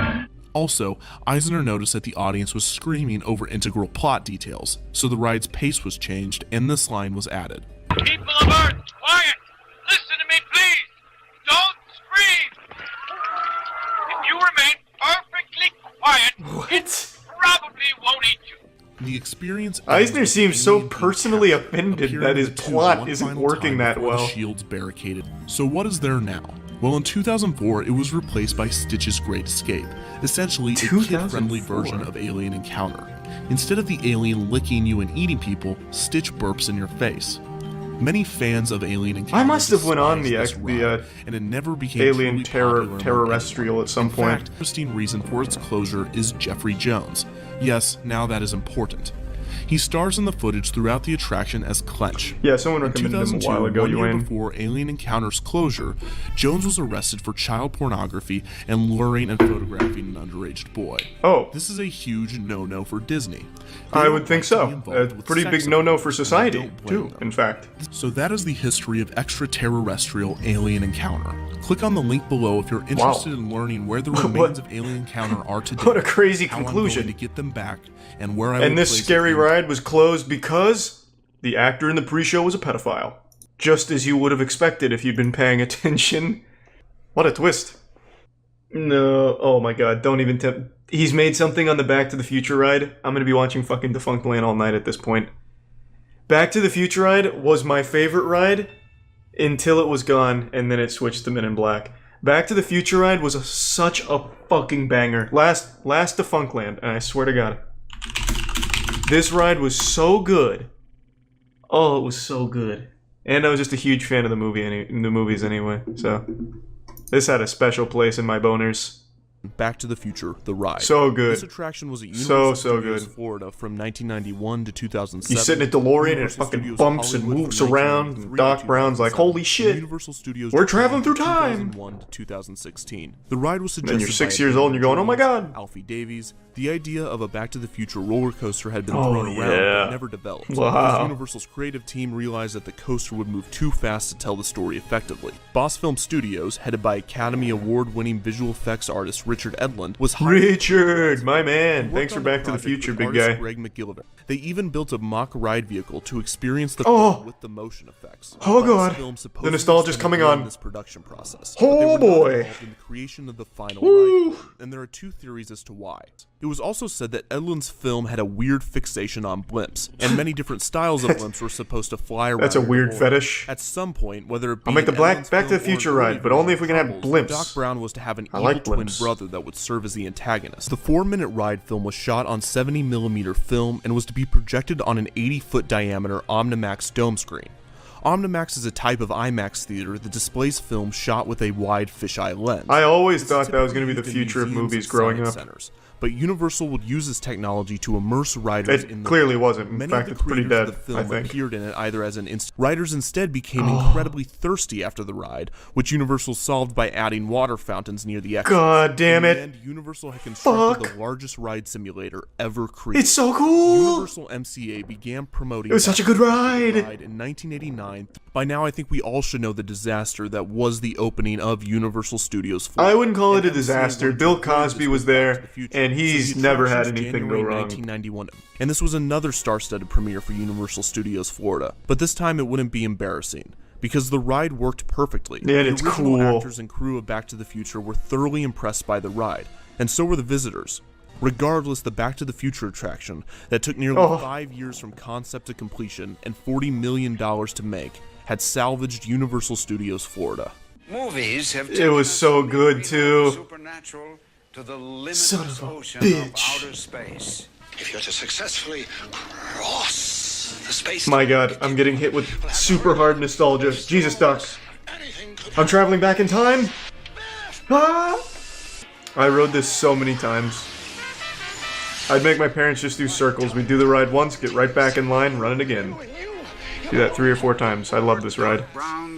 Also, Eisner noticed that the audience was screaming over integral plot details, so the ride's pace was changed and this line was added. People of Earth, quiet! Listen to me, please! Don't scream! If you remain perfectly quiet, it probably won't eat you. The experience Eisner seems so personally offended that his plot isn't working that well. Shields barricaded. So what is there now? Well, in 2004, it was replaced by Stitch's Great Escape, essentially a kid-friendly 2004? version of Alien Encounter. Instead of the alien licking you and eating people, Stitch burps in your face. Many fans of Alien Encounter I must have went on despised the this ride, and it never became Alien truly popular among terrestrial at some in point. fact, the interesting reason for its closure is Jeffrey Jones. Yes, now that is important. He stars in the footage throughout the attraction as Clench. Yeah, someone In recommended him a 2002, while ago, one year Yuan. before Alien Encounter's closure, Jones was arrested for child pornography and luring and photographing an underage boy. Oh. This is a huge no-no for Disney. I would think so. A pretty big no-no for society, too, in fact. So that is the history of extraterrestrial Alien Encounter. Click on the link below if you're interested in learning where the remains of Alien Encounter are today. What a crazy how conclusion. I'm going to get them back, and where I And will this place it scary in- ride was closed because the actor in the pre-show was a pedophile. Just as you would have expected if you'd been paying attention. What a twist. No, oh my god, don't even he's made something on the Back to the Future ride. I'm gonna be watching fucking Defunct Land all night at this point. Back to the Future ride was my favorite ride until it was gone, and then it switched to Men in Black. Back to the Future ride was such a fucking banger. Last Defunct Land, and I swear to god. This ride was so good. Oh, it was so good. And I was just a huge fan of the movies anyway, so this had a special place in my boners. Back to the Future: The Ride. So good. This attraction was at Universal Studios, good. Florida from 1991 to 2007. You sit in a DeLorean and it fucking bumps and moves around, and Doc Brown's like, holy shit, Universal Studios we're traveling through time! 2001 to 2016. The ride was suggested Then you're 6 by years old and you're going, oh my god! Alfie Davies. The idea of a Back to the Future roller coaster had been Oh, thrown around yeah. but never developed. Wow. Because Universal's creative team realized that the coaster would move too fast to tell the story effectively. Boss Film Studios, headed by Academy Award-winning visual effects artist Richard Edlund, was hired. Richard, my man! Worked Thanks for on the Back to the project Future, with big artist guy. Greg McGillivray. They even built a mock ride vehicle to experience the Oh. film with the motion effects. Oh Boss god, Film the supposedly nostalgia's spent coming a year in on. this production process. Oh, but they were not boy. involved in the creation of the final Woo. ride, and there are two theories as to why. It was also said that Edlund's film had a weird fixation on blimps, and many different styles of blimps were supposed to fly around. That's a in the weird world. fetish. At some point, whether it be I'll make the in Back Edlund's to the film or Future an early ride, but only if we can have version of blimps. Doc Brown was to have an I evil like twin blimps. brother that would serve as the antagonist. The 4-minute ride film was shot on 70mm film and was to be projected on an 80-foot diameter Omnimax dome screen. Omnimax is a type of IMAX theater that displays film shot with a wide fisheye lens. I always It's thought that was going to be typically the used in future of museums movies and growing science up. centers, but Universal would use this technology to immerse riders It in the clearly wasn't. In Many fact, of it's the pretty creators dead, of the film I think. appeared in it either as an riders instead became incredibly thirsty after the ride, which Universal solved by adding water fountains near the exits. God damn In it. the end, Universal had constructed Fuck. the largest ride simulator ever created. It's so cool! Universal MCA began promoting It was such a good ride! in 1989. By now, I think we all should know the disaster that was the opening of Universal Studios Florida. I wouldn't call it a And MCA disaster. wanted to Bill avoid Cosby this was with Back to there, the Future. and So he's the never had attraction was anything go January wrong. 1991. And this was another star-studded premiere for Universal Studios Florida. But this time it wouldn't be embarrassing, because the ride worked perfectly. Yeah, The it's original cool. actors and crew of Back to the Future were thoroughly impressed by the ride, and so were the visitors. Regardless, the Back to the Future attraction that took nearly 5 years from concept to completion and $40 million to make had salvaged Universal Studios Florida. Movies have It was so good, too. supernatural to the limitless Son of a ocean bitch. of outer space. If you're to successfully cross the space, My god, I'm getting hit with super hard nostalgia. Jesus, Doc. I'm traveling back in time? Ah! I rode this so many times. I'd make my parents just do circles. We'd do the ride once, get right back in line, run it again. Do that 3 or 4 times. I love this ride.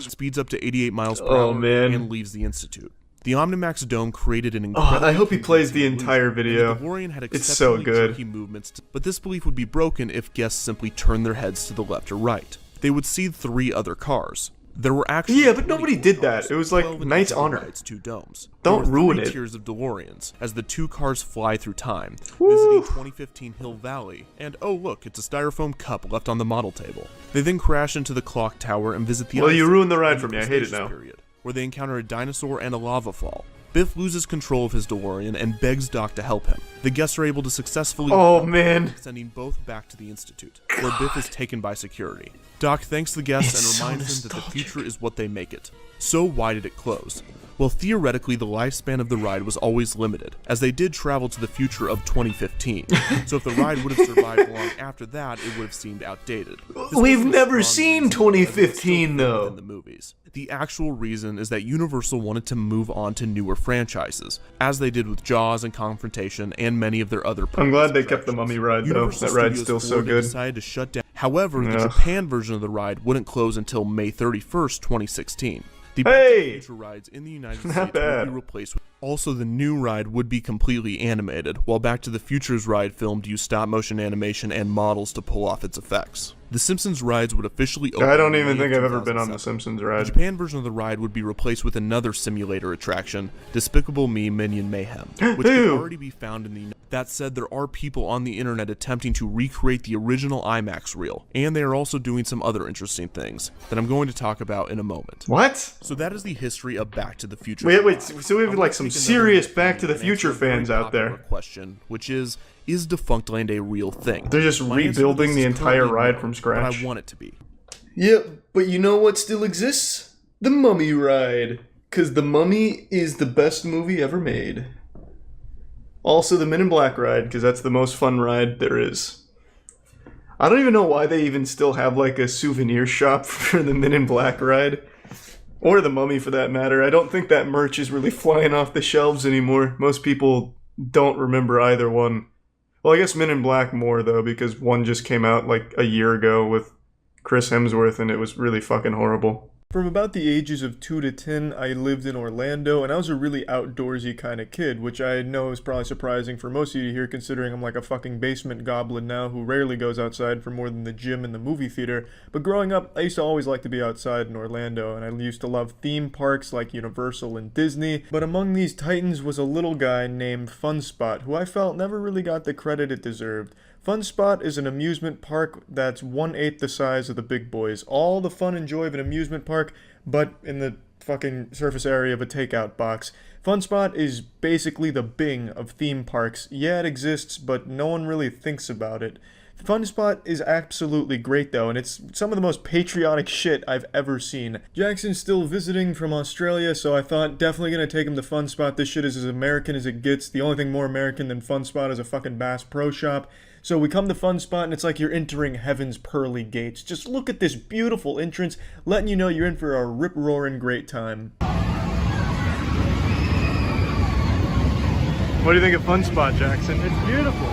Speeds up to 88 miles per Oh, hour man. and leaves the Institute. The Omnimax Dome created an incredible... I hope he plays the entire video. And the DeLorean had It's so exceptionally good. jerky movements, but this belief would be broken if guests simply turned their heads to the left or right. They would see 3 other cars. There were actually Yeah, but nobody did that. It was like 12 Knight's individual Honor. rides, 2 domes. Don't There were ruin 3 it. tiers of DeLoreans as the 2 cars fly through time, visiting 2015 Hill Valley, and oh look, it's a styrofoam cup left on the model table. They then crash into the clock tower and visit the Well, Ice you Age ruined the ride and for me. I the hate it Stasis now. period, where they encounter a dinosaur and a lava fall. Biff loses control of his DeLorean and begs Doc to help him. The guests are able to successfully Oh, man. sending both back to the Institute, where Biff is taken by security. Doc thanks the guests It's and so reminds them that the nostalgic. future is what they make it. So why did it close? Well, theoretically, the lifespan of the ride was always limited, as they did travel to the future of 2015. So if the ride would have survived long after that, it would have seemed outdated. This We've wasn't a never strong seen reason, but it still 2015, fit though. within the movies. The actual reason is that Universal wanted to move on to newer franchises, as they did with Jaws and Confrontation and many of their other I'm glad they previous kept the Mummy ride, though. Universal That ride's Studios still so Florida good. decided to shut down. However, the Ugh. Japan version of the ride wouldn't close until May 31st, 2016. The Back to the Hey! Future rides in the United Not States bad. would be replaced with. Also, the new ride would be completely animated, while Back to the Future's ride filmed used stop-motion animation and models to pull off its effects. The Simpsons rides would officially open. I don't in even May think of I've ever been on the 2007. Simpsons The ride. Japan version of the ride would be replaced with another simulator attraction, Despicable Me Minion Mayhem, which can Ew. already be found in the. That said, there are people on the internet attempting to recreate the original IMAX reel, and they are also doing some other interesting things that I'm going to talk about in a moment. What? So that is the history of Back to the Future. Wait, so we have I like wanna some take another serious minute Back to the and Future answer a very fans out popular there. question, which is Defunktland a real thing? They're just My answer to rebuilding this the is entire currently ride no, from but scratch. I want it to be. Yep, but you know what still exists? The Mummy ride. Because The Mummy is the best movie ever made. Also the Men in Black ride, because that's the most fun ride there is. I don't even know why they even still have like a souvenir shop for the Men in Black ride. Or The Mummy, for that matter. I don't think that merch is really flying off the shelves anymore. Most people don't remember either one. Well, I guess Men in Black more, though, because one just came out like a year ago with Chris Hemsworth, and it was really fucking horrible. From about the ages of 2 to 10, I lived in Orlando, and I was a really outdoorsy kind of kid, which I know is probably surprising for most of you here, considering I'm like a fucking basement goblin now who rarely goes outside for more than the gym and the movie theater. But growing up, I used to always like to be outside in Orlando, and I used to love theme parks like Universal and Disney. But among these titans was a little guy named Fun Spot, who I felt never really got the credit it deserved. Fun Spot is an amusement park that's 1/8 the size of the big boys. All the fun and joy of an amusement park, but in the fucking surface area of a takeout box. Fun Spot is basically the Bing of theme parks. Yeah, it exists, but no one really thinks about it. Fun Spot is absolutely great though, and it's some of the most patriotic shit I've ever seen. Jackson's still visiting from Australia, so I thought definitely gonna take him to Fun Spot. This shit is as American as it gets. The only thing more American than Fun Spot is a fucking Bass Pro Shop. So we come to Fun Spot, and it's like you're entering heaven's pearly gates. Just look at this beautiful entrance, letting you know you're in for a rip-roaring great time. What do you think of Fun Spot, Jackson? It's beautiful.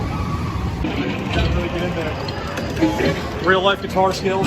Gotta really get in there. Real life guitar skills.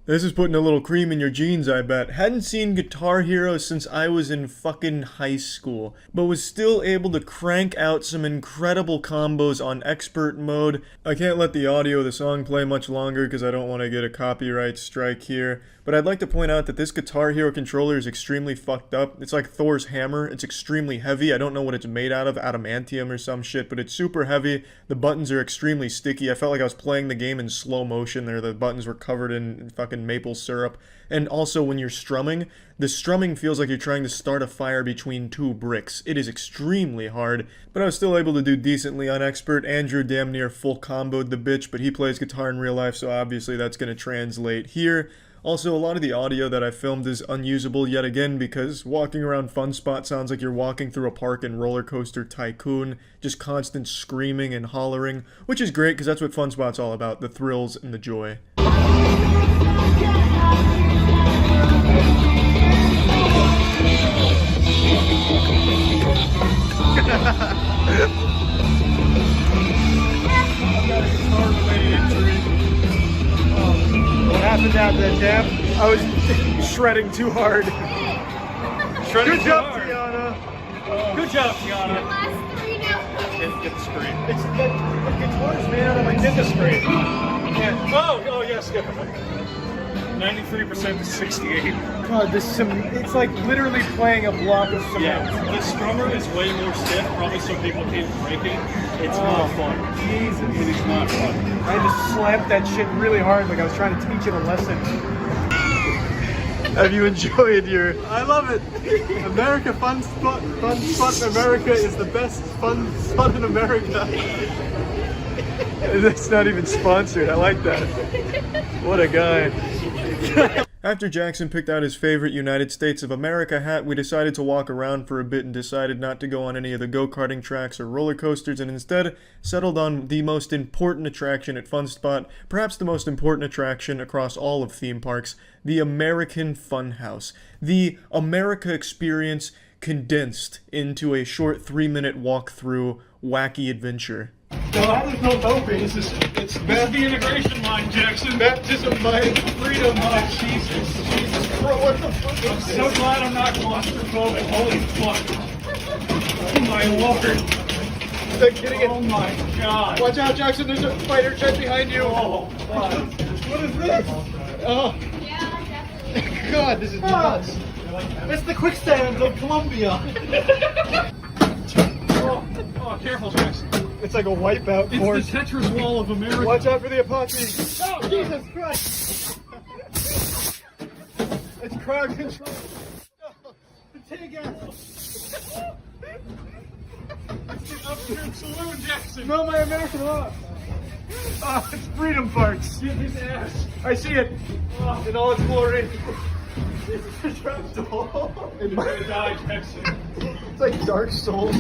This is putting a little cream in your jeans, I bet. Hadn't seen Guitar Hero since I was in fucking high school, but was still able to crank out some incredible combos on expert mode. I can't let the audio of the song play much longer because I don't want to get a copyright strike here, but I'd like to point out that this Guitar Hero controller is extremely fucked up. It's like Thor's hammer. It's extremely heavy. I don't know what it's made out of, adamantium or some shit, but it's super heavy. The buttons are extremely sticky. I felt like I was playing the game in slow motion there. The buttons were covered in fucking maple syrup. And also when you're strumming, the strumming feels like you're trying to start a fire between two bricks. It is extremely hard, but I was still able to do decently on expert. Andrew damn near full comboed the bitch, but he plays guitar in real life, so obviously that's going to translate here. Also, a lot of the audio that I filmed is unusable yet again because walking around Fun Spot sounds like you're walking through a park in Roller Coaster Tycoon, just constant screaming and hollering, which is great because that's what Fun Spot's all about, the thrills and the joy. What happened after that, Tam? I was shredding too hard. Shredding Good too job, hard. Tiana. Good job, Tiana. Get the screen. It's the guitar's made out of a Nintendo screen. Yeah. Oh, yes. 93% to 68. God, it's like literally playing a block of cement. Yeah, the strummer is way more stiff, probably so people can't break it. It's not fun. Jesus. It is not fun. I had to slap that shit really hard like I was trying to teach it a lesson. Have you enjoyed your... I love it. America Fun Spot in America is the best fun spot in America. That's not even sponsored. I like that. What a guy. After Jackson picked out his favorite United States of America hat, we decided to walk around for a bit and decided not to go on any of the go-karting tracks or roller coasters and instead settled on the most important attraction at Fun Spot, perhaps the most important attraction across all of theme parks, the American Funhouse. The America experience condensed into a short 3-minute walk-through wacky adventure. There's no doping. It's the integration line, Jackson. Baptism by freedom. Oh, Jesus, bro, what the fuck? I'm so glad I'm not claustrophobic. Holy fuck. Oh my lord. Oh my god. Watch out, Jackson, there's a fighter jet behind you. Oh, fuck. What is this? Oh. God, this is nuts. It's the quicksands of Colombia. Oh, careful, Jackson. It's like a wipeout course. It's the Tetris wall of America. Watch out for the Apache. Oh, Jesus Christ. It's crowd control. The T-gas. It's the upstream saloon, Jackson. Smell my American law. Oh, it's Freedom Parks. See his ass. I see it in all its glory. It's a trap door. It's gonna die, Jackson. It's like Dark Souls.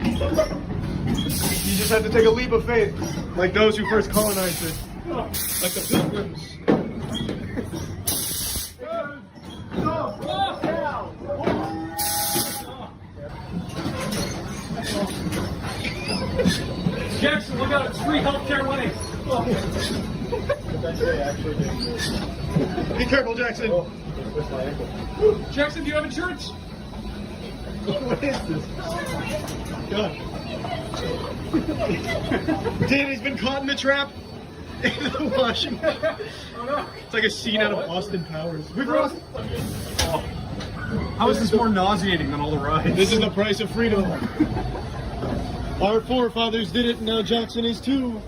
You just have to take a leap of faith, like those who first colonized it. Like the Pilgrims. Jackson, look out, it's free healthcare money. Be careful, Jackson. Jackson, do you have insurance? What is this? God. Danny's been caught in the trap. In the washing. It's like a scene out of Austin Powers. How is this more nauseating than all the rides? This is the price of freedom. Our forefathers did it, and now Jackson is too.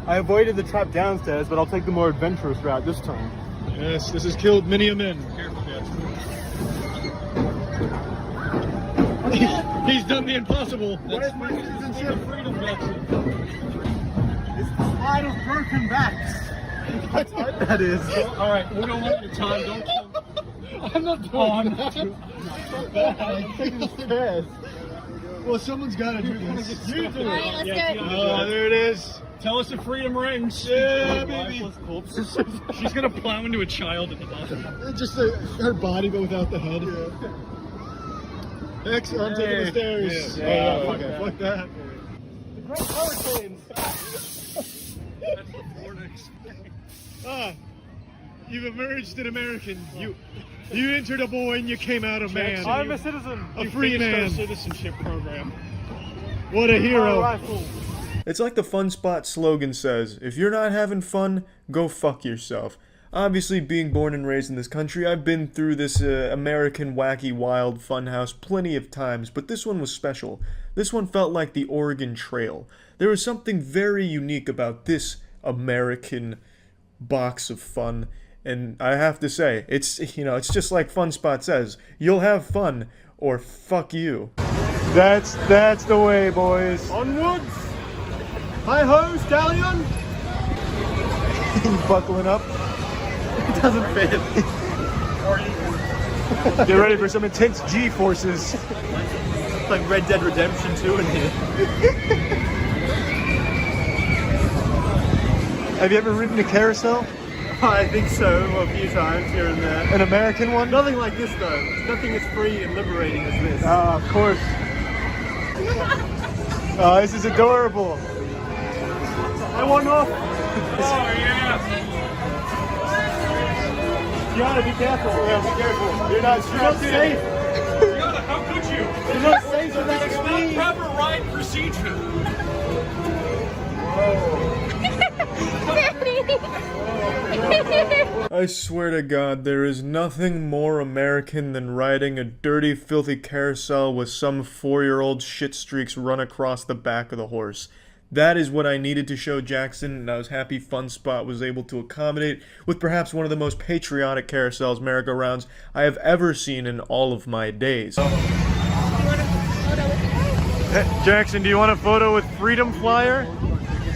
I avoided the trap downstairs, but I'll take the more adventurous route this time. Yes, this has killed many a man. Careful, Jackson. He's done the impossible. Where's my citizenship? Freedom, Jackson. It's the slide of broken backs. That's what that is. All right, we're going one at a time. Don't kill. I'm not doing that. I'm taking the stairs. Well, someone's got to do this. You do it. All right, let's do it. Oh, there it is. Tell us if freedom rings. Yeah, baby. She's gonna plow into a child at the bottom. Just her body, but without the head. X, I'm taking the stairs. Yeah. Fuck that. The Great Hurricanes. That's the Florida experience. You've emerged an American. You entered a boy and you came out a man. I'm a citizen. A free man. Citizenship program. What a hero. Rifle. It's like the Fun Spot slogan says, if you're not having fun, go fuck yourself. Obviously, being born and raised in this country, I've been through this American wacky wild funhouse plenty of times, but this one was special. This one felt like the Oregon Trail. There was something very unique about this American box of fun, and I have to say, it's just like Fun Spot says, you'll have fun, or fuck you. That's the way, boys. Onwards. Hi-ho, stallion! Buckling up. It doesn't fit. Get ready for some intense G-forces. It's like Red Dead Redemption 2 in here. Have you ever ridden a carousel? I think so, a few times here and there. An American one? Nothing like this though. Nothing as free and liberating as this. Of course. Oh, this is adorable. I want off. Oh yeah. Gianna, be careful. Yeah, be careful. You're not strapped in. safe. Gianna, how could you? You're not safe with that It's speed. not proper ride procedure. I swear to God, there is nothing more American than riding a dirty, filthy carousel with some 4-year-old shit streaks run across the back of the horse. That is what I needed to show Jackson, and I was happy Fun Spot was able to accommodate with perhaps one of the most patriotic carousels merry-go-rounds I have ever seen in all of my days. Hey, Jackson, do you want a photo with Freedom Flyer?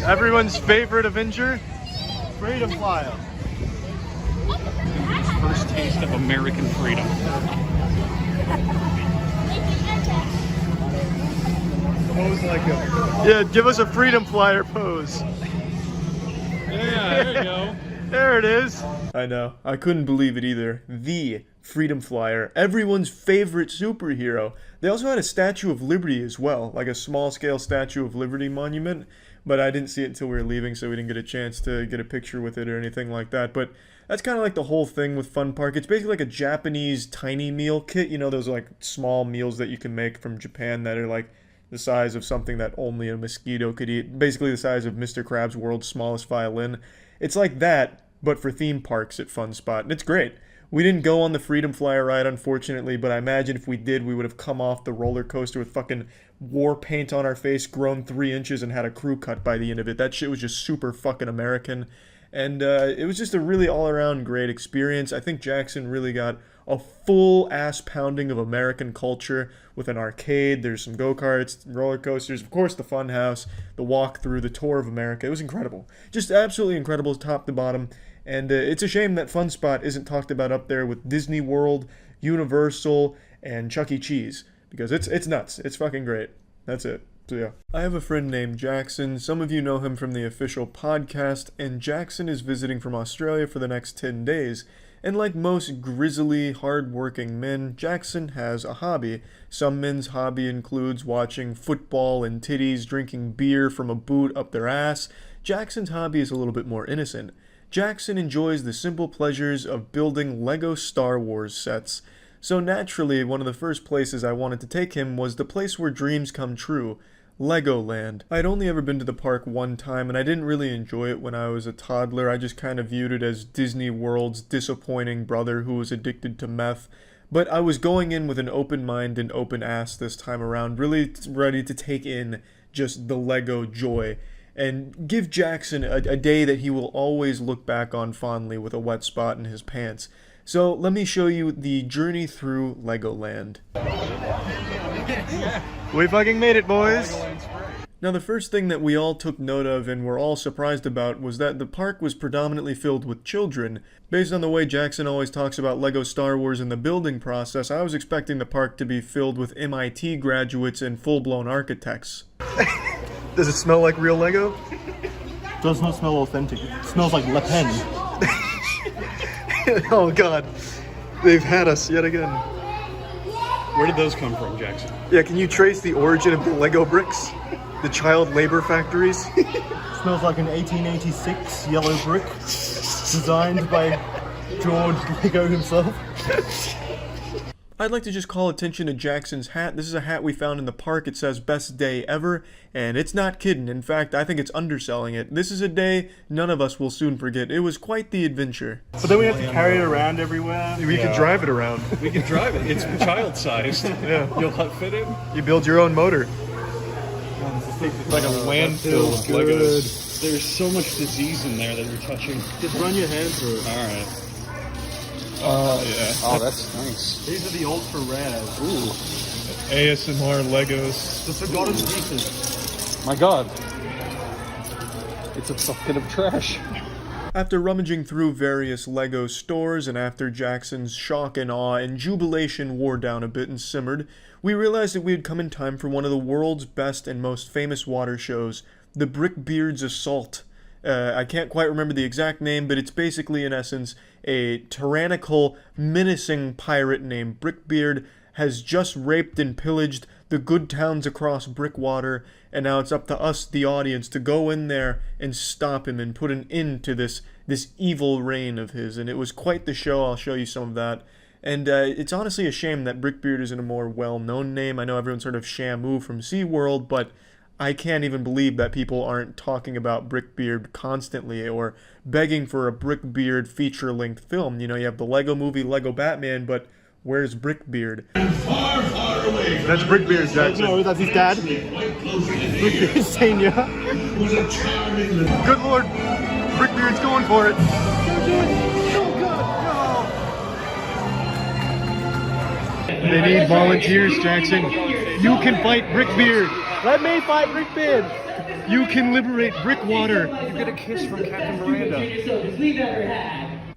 Everyone's favorite Avenger? Freedom Flyer. First taste of American freedom. Pose like a... Yeah, give us a Freedom Flyer pose. Yeah, there you go. There it is. I know. I couldn't believe it either. The Freedom Flyer, everyone's favorite superhero. They also had a Statue of Liberty as well, like a small-scale Statue of Liberty monument, but I didn't see it until we were leaving, so we didn't get a chance to get a picture with it or anything like that. But that's kind of like the whole thing with Fun Park. It's basically like a Japanese tiny meal kit. You know, those like small meals that you can make from Japan that are like the size of something that only a mosquito could eat. Basically the size of Mr. Krabs' World's Smallest Violin. It's like that, but for theme parks at Fun Spot, and it's great. We didn't go on the Freedom Flyer ride, unfortunately, but I imagine if we did, we would have come off the roller coaster with fucking war paint on our face, grown 3 inches, and had a crew cut by the end of it. That shit was just super fucking American, and it was just a really all-around great experience. I think Jackson really got a full ass pounding of American culture with an arcade. There's some go-karts, roller coasters, of course the fun house, the walk through, the tour of America. It was incredible. Just absolutely incredible top to bottom. And it's a shame that Fun Spot isn't talked about up there with Disney World, Universal, and Chuck E. Cheese, because it's nuts. It's fucking great. That's it. So yeah. I have a friend named Jackson. Some of you know him from the official podcast, and Jackson is visiting from Australia for the next 10 days. And like most grizzly, hard-working men, Jackson has a hobby. Some men's hobby includes watching football and titties, drinking beer from a boot up their ass. Jackson's hobby is a little bit more innocent. Jackson enjoys the simple pleasures of building Lego Star Wars sets. So naturally, one of the first places I wanted to take him was the place where dreams come true, Legoland. I'd only ever been to the park one time, and I didn't really enjoy it when I was a toddler. I just kind of viewed it as Disney World's disappointing brother who was addicted to meth. But I was going in with an open mind and open ass this time around, really ready to take in just the Lego joy, and give Jackson a day that he will always look back on fondly with a wet spot in his pants. So let me show you the journey through Legoland. We fucking made it, boys! Now the first thing that we all took note of and were all surprised about was that the park was predominantly filled with children. Based on the way Jackson always talks about Lego Star Wars and the building process, I was expecting the park to be filled with MIT graduates and full-blown architects. Does it smell like real Lego? Does not smell authentic. It smells like Le Pen. Oh god, they've had us yet again. Where did those come from, Jackson? Yeah, can you trace the origin of the Lego bricks? The child labor factories? Smells like an 1886 yellow brick designed by George Lego himself. I'd like to just call attention to Jackson's hat. This is a hat we found in the park. It says best day ever, and it's not kidding. In fact, I think it's underselling it. This is a day none of us will soon forget. It was quite the adventure. But then we have to carry it around everywhere. We could drive it around. We can drive it. It's child-sized. Yeah. You'll let fit in? You build your own motor. It's like a landfill of Legos. There's so much disease in there that you're touching. Just run your hand through it. Alright. Yeah. Oh, that's nice. These are the ultra rares. Ooh. ASMR Legos. The forgotten pieces. My god. It's a bucket of trash. After rummaging through various Lego stores and after Jackson's shock and awe and jubilation wore down a bit and simmered, we realized that we had come in time for one of the world's best and most famous water shows, the Brickbeard's Assault. I can't quite remember the exact name, but it's basically, in essence, a tyrannical, menacing pirate named Brickbeard has just raped and pillaged the good towns across Brickwater, and now it's up to us, the audience, to go in there and stop him and put an end to this evil reign of his. And it was quite the show. I'll show you some of that. And it's honestly a shame that Brickbeard isn't a more well-known name. I know everyone's heard of Shamu from SeaWorld, but I can't even believe that people aren't talking about Brickbeard constantly or begging for a Brickbeard feature-length film. You know, you have the Lego movie, Lego Batman, but where's Brickbeard? Far, far away. That's Brickbeard, Jackson. No, that's his dad. Brickbeard Senior. Good lord, Brickbeard's going for it. They need volunteers, Jackson. You can fight Brickbeard. Let me fight Brickbeard. You can liberate Brickwater. You get a kiss from Captain Miranda.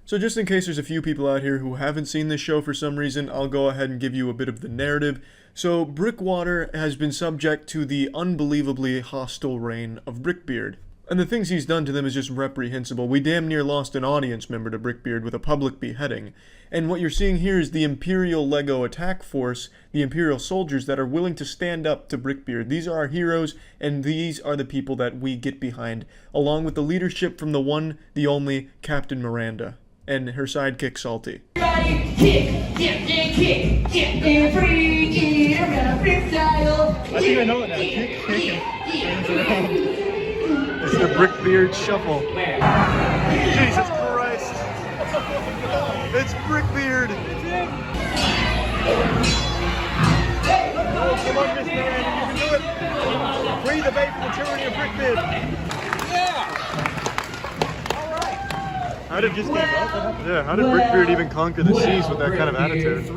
So just in case there's a few people out here who haven't seen this show for some reason, I'll go ahead and give you a bit of the narrative. So Brickwater has been subject to the unbelievably hostile reign of Brickbeard. And the things he's done to them is just reprehensible. We damn near lost an audience member to Brickbeard with a public beheading. And what you're seeing here is the Imperial Lego attack force, the Imperial soldiers that are willing to stand up to Brickbeard. These are our heroes, and these are the people that we get behind, along with the leadership from the one, the only, Captain Miranda, and her sidekick, Salty. I think I know it now. It's the Brickbeard Shuffle. Jesus Christ! It's Brickbeard! Oh, come on, Miss Miranda, you can do it! Free the bait from the tyranny of Brickbeard! How did just how did Brickbeard even conquer the seas with that kind of attitude?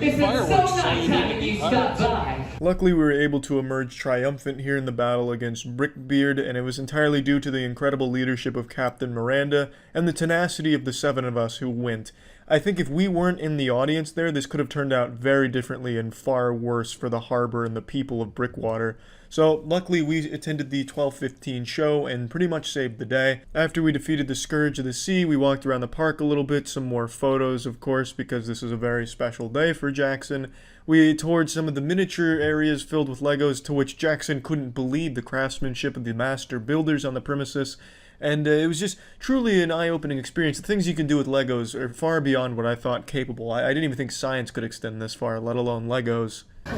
Luckily, we were able to emerge triumphant here in the battle against Brickbeard, and it was entirely due to the incredible leadership of Captain Miranda and the tenacity of the 7 of us who went. I think if we weren't in the audience there, this could have turned out very differently and far worse for the harbor and the people of Brickwater. So luckily we attended the 12:15 show and pretty much saved the day. After we defeated the Scourge of the Sea, we walked around the park a little bit, some more photos of course, because this is a very special day for Jackson. We toured some of the miniature areas filled with Legos, to which Jackson couldn't believe the craftsmanship of the master builders on the premises. And it was just truly an eye-opening experience. The things you can do with Legos are far beyond what I thought capable. I didn't even think science could extend this far, let alone Legos. I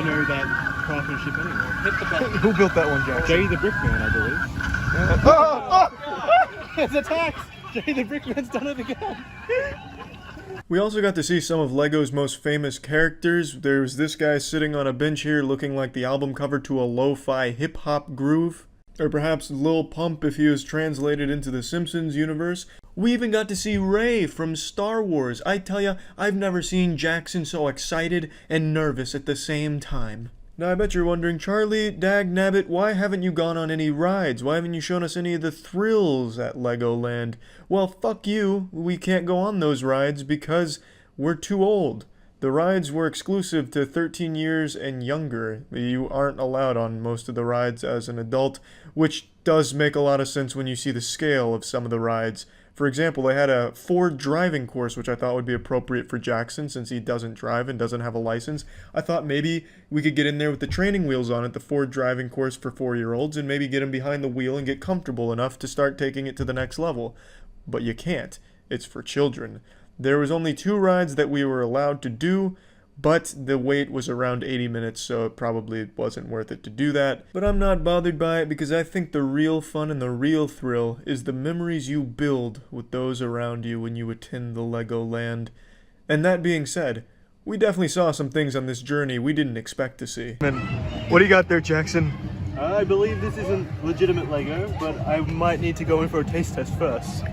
know that craftsmanship anyway. Hit the button. Who built that one, Jack? Jay the Brickman, I believe. It's attacked! Jay the Brickman's done it again! We also got to see some of LEGO's most famous characters. There's this guy sitting on a bench here looking like the album cover to a lo-fi hip-hop groove. Or perhaps Lil Pump if he was translated into the Simpsons universe. We even got to see Rey from Star Wars. I tell ya, I've never seen Jackson so excited and nervous at the same time. Now I bet you're wondering, Charlie, Dagnabbit, why haven't you gone on any rides? Why haven't you shown us any of the thrills at Legoland? Well, fuck you. We can't go on those rides because we're too old. The rides were exclusive to 13 years and younger. You aren't allowed on most of the rides as an adult, which does make a lot of sense when you see the scale of some of the rides. For example, they had a Ford driving course, which I thought would be appropriate for Jackson since he doesn't drive and doesn't have a license. I thought maybe we could get in there with the training wheels on it, the Ford driving course for 4-year-olds, and maybe get him behind the wheel and get comfortable enough to start taking it to the next level. But you can't. It's for children. There was only 2 rides that we were allowed to do, but the wait was around 80 minutes, so it probably wasn't worth it to do that. But I'm not bothered by it because I think the real fun and the real thrill is the memories you build with those around you when you attend the Legoland. And that being said, we definitely saw some things on this journey we didn't expect to see. And what do you got there, Jackson? I believe this isn't legitimate Lego, but I might need to go in for a taste test first.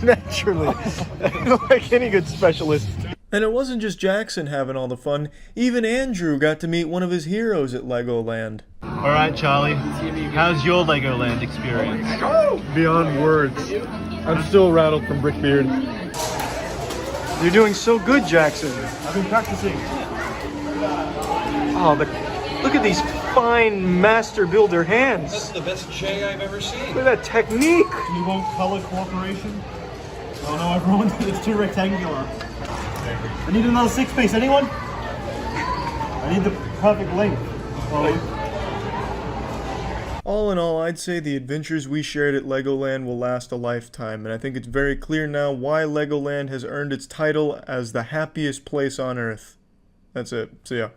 Naturally. Like any good specialist. And it wasn't just Jackson having all the fun. Even Andrew got to meet one of his heroes at Legoland. Alright, Charlie. How's your Legoland experience? Beyond words. I'm still rattled from Brickbeard. You're doing so good, Jackson. I've been practicing. Oh, but look at these fine master builder hands. That's the best J I've ever seen. Look at that technique. You want color cooperation? Oh no, everyone, it's too rectangular. I need another 6-piece, anyone? I need the perfect length. All in all, I'd say the adventures we shared at Legoland will last a lifetime, and I think it's very clear now why Legoland has earned its title as the happiest place on Earth. That's it. See ya.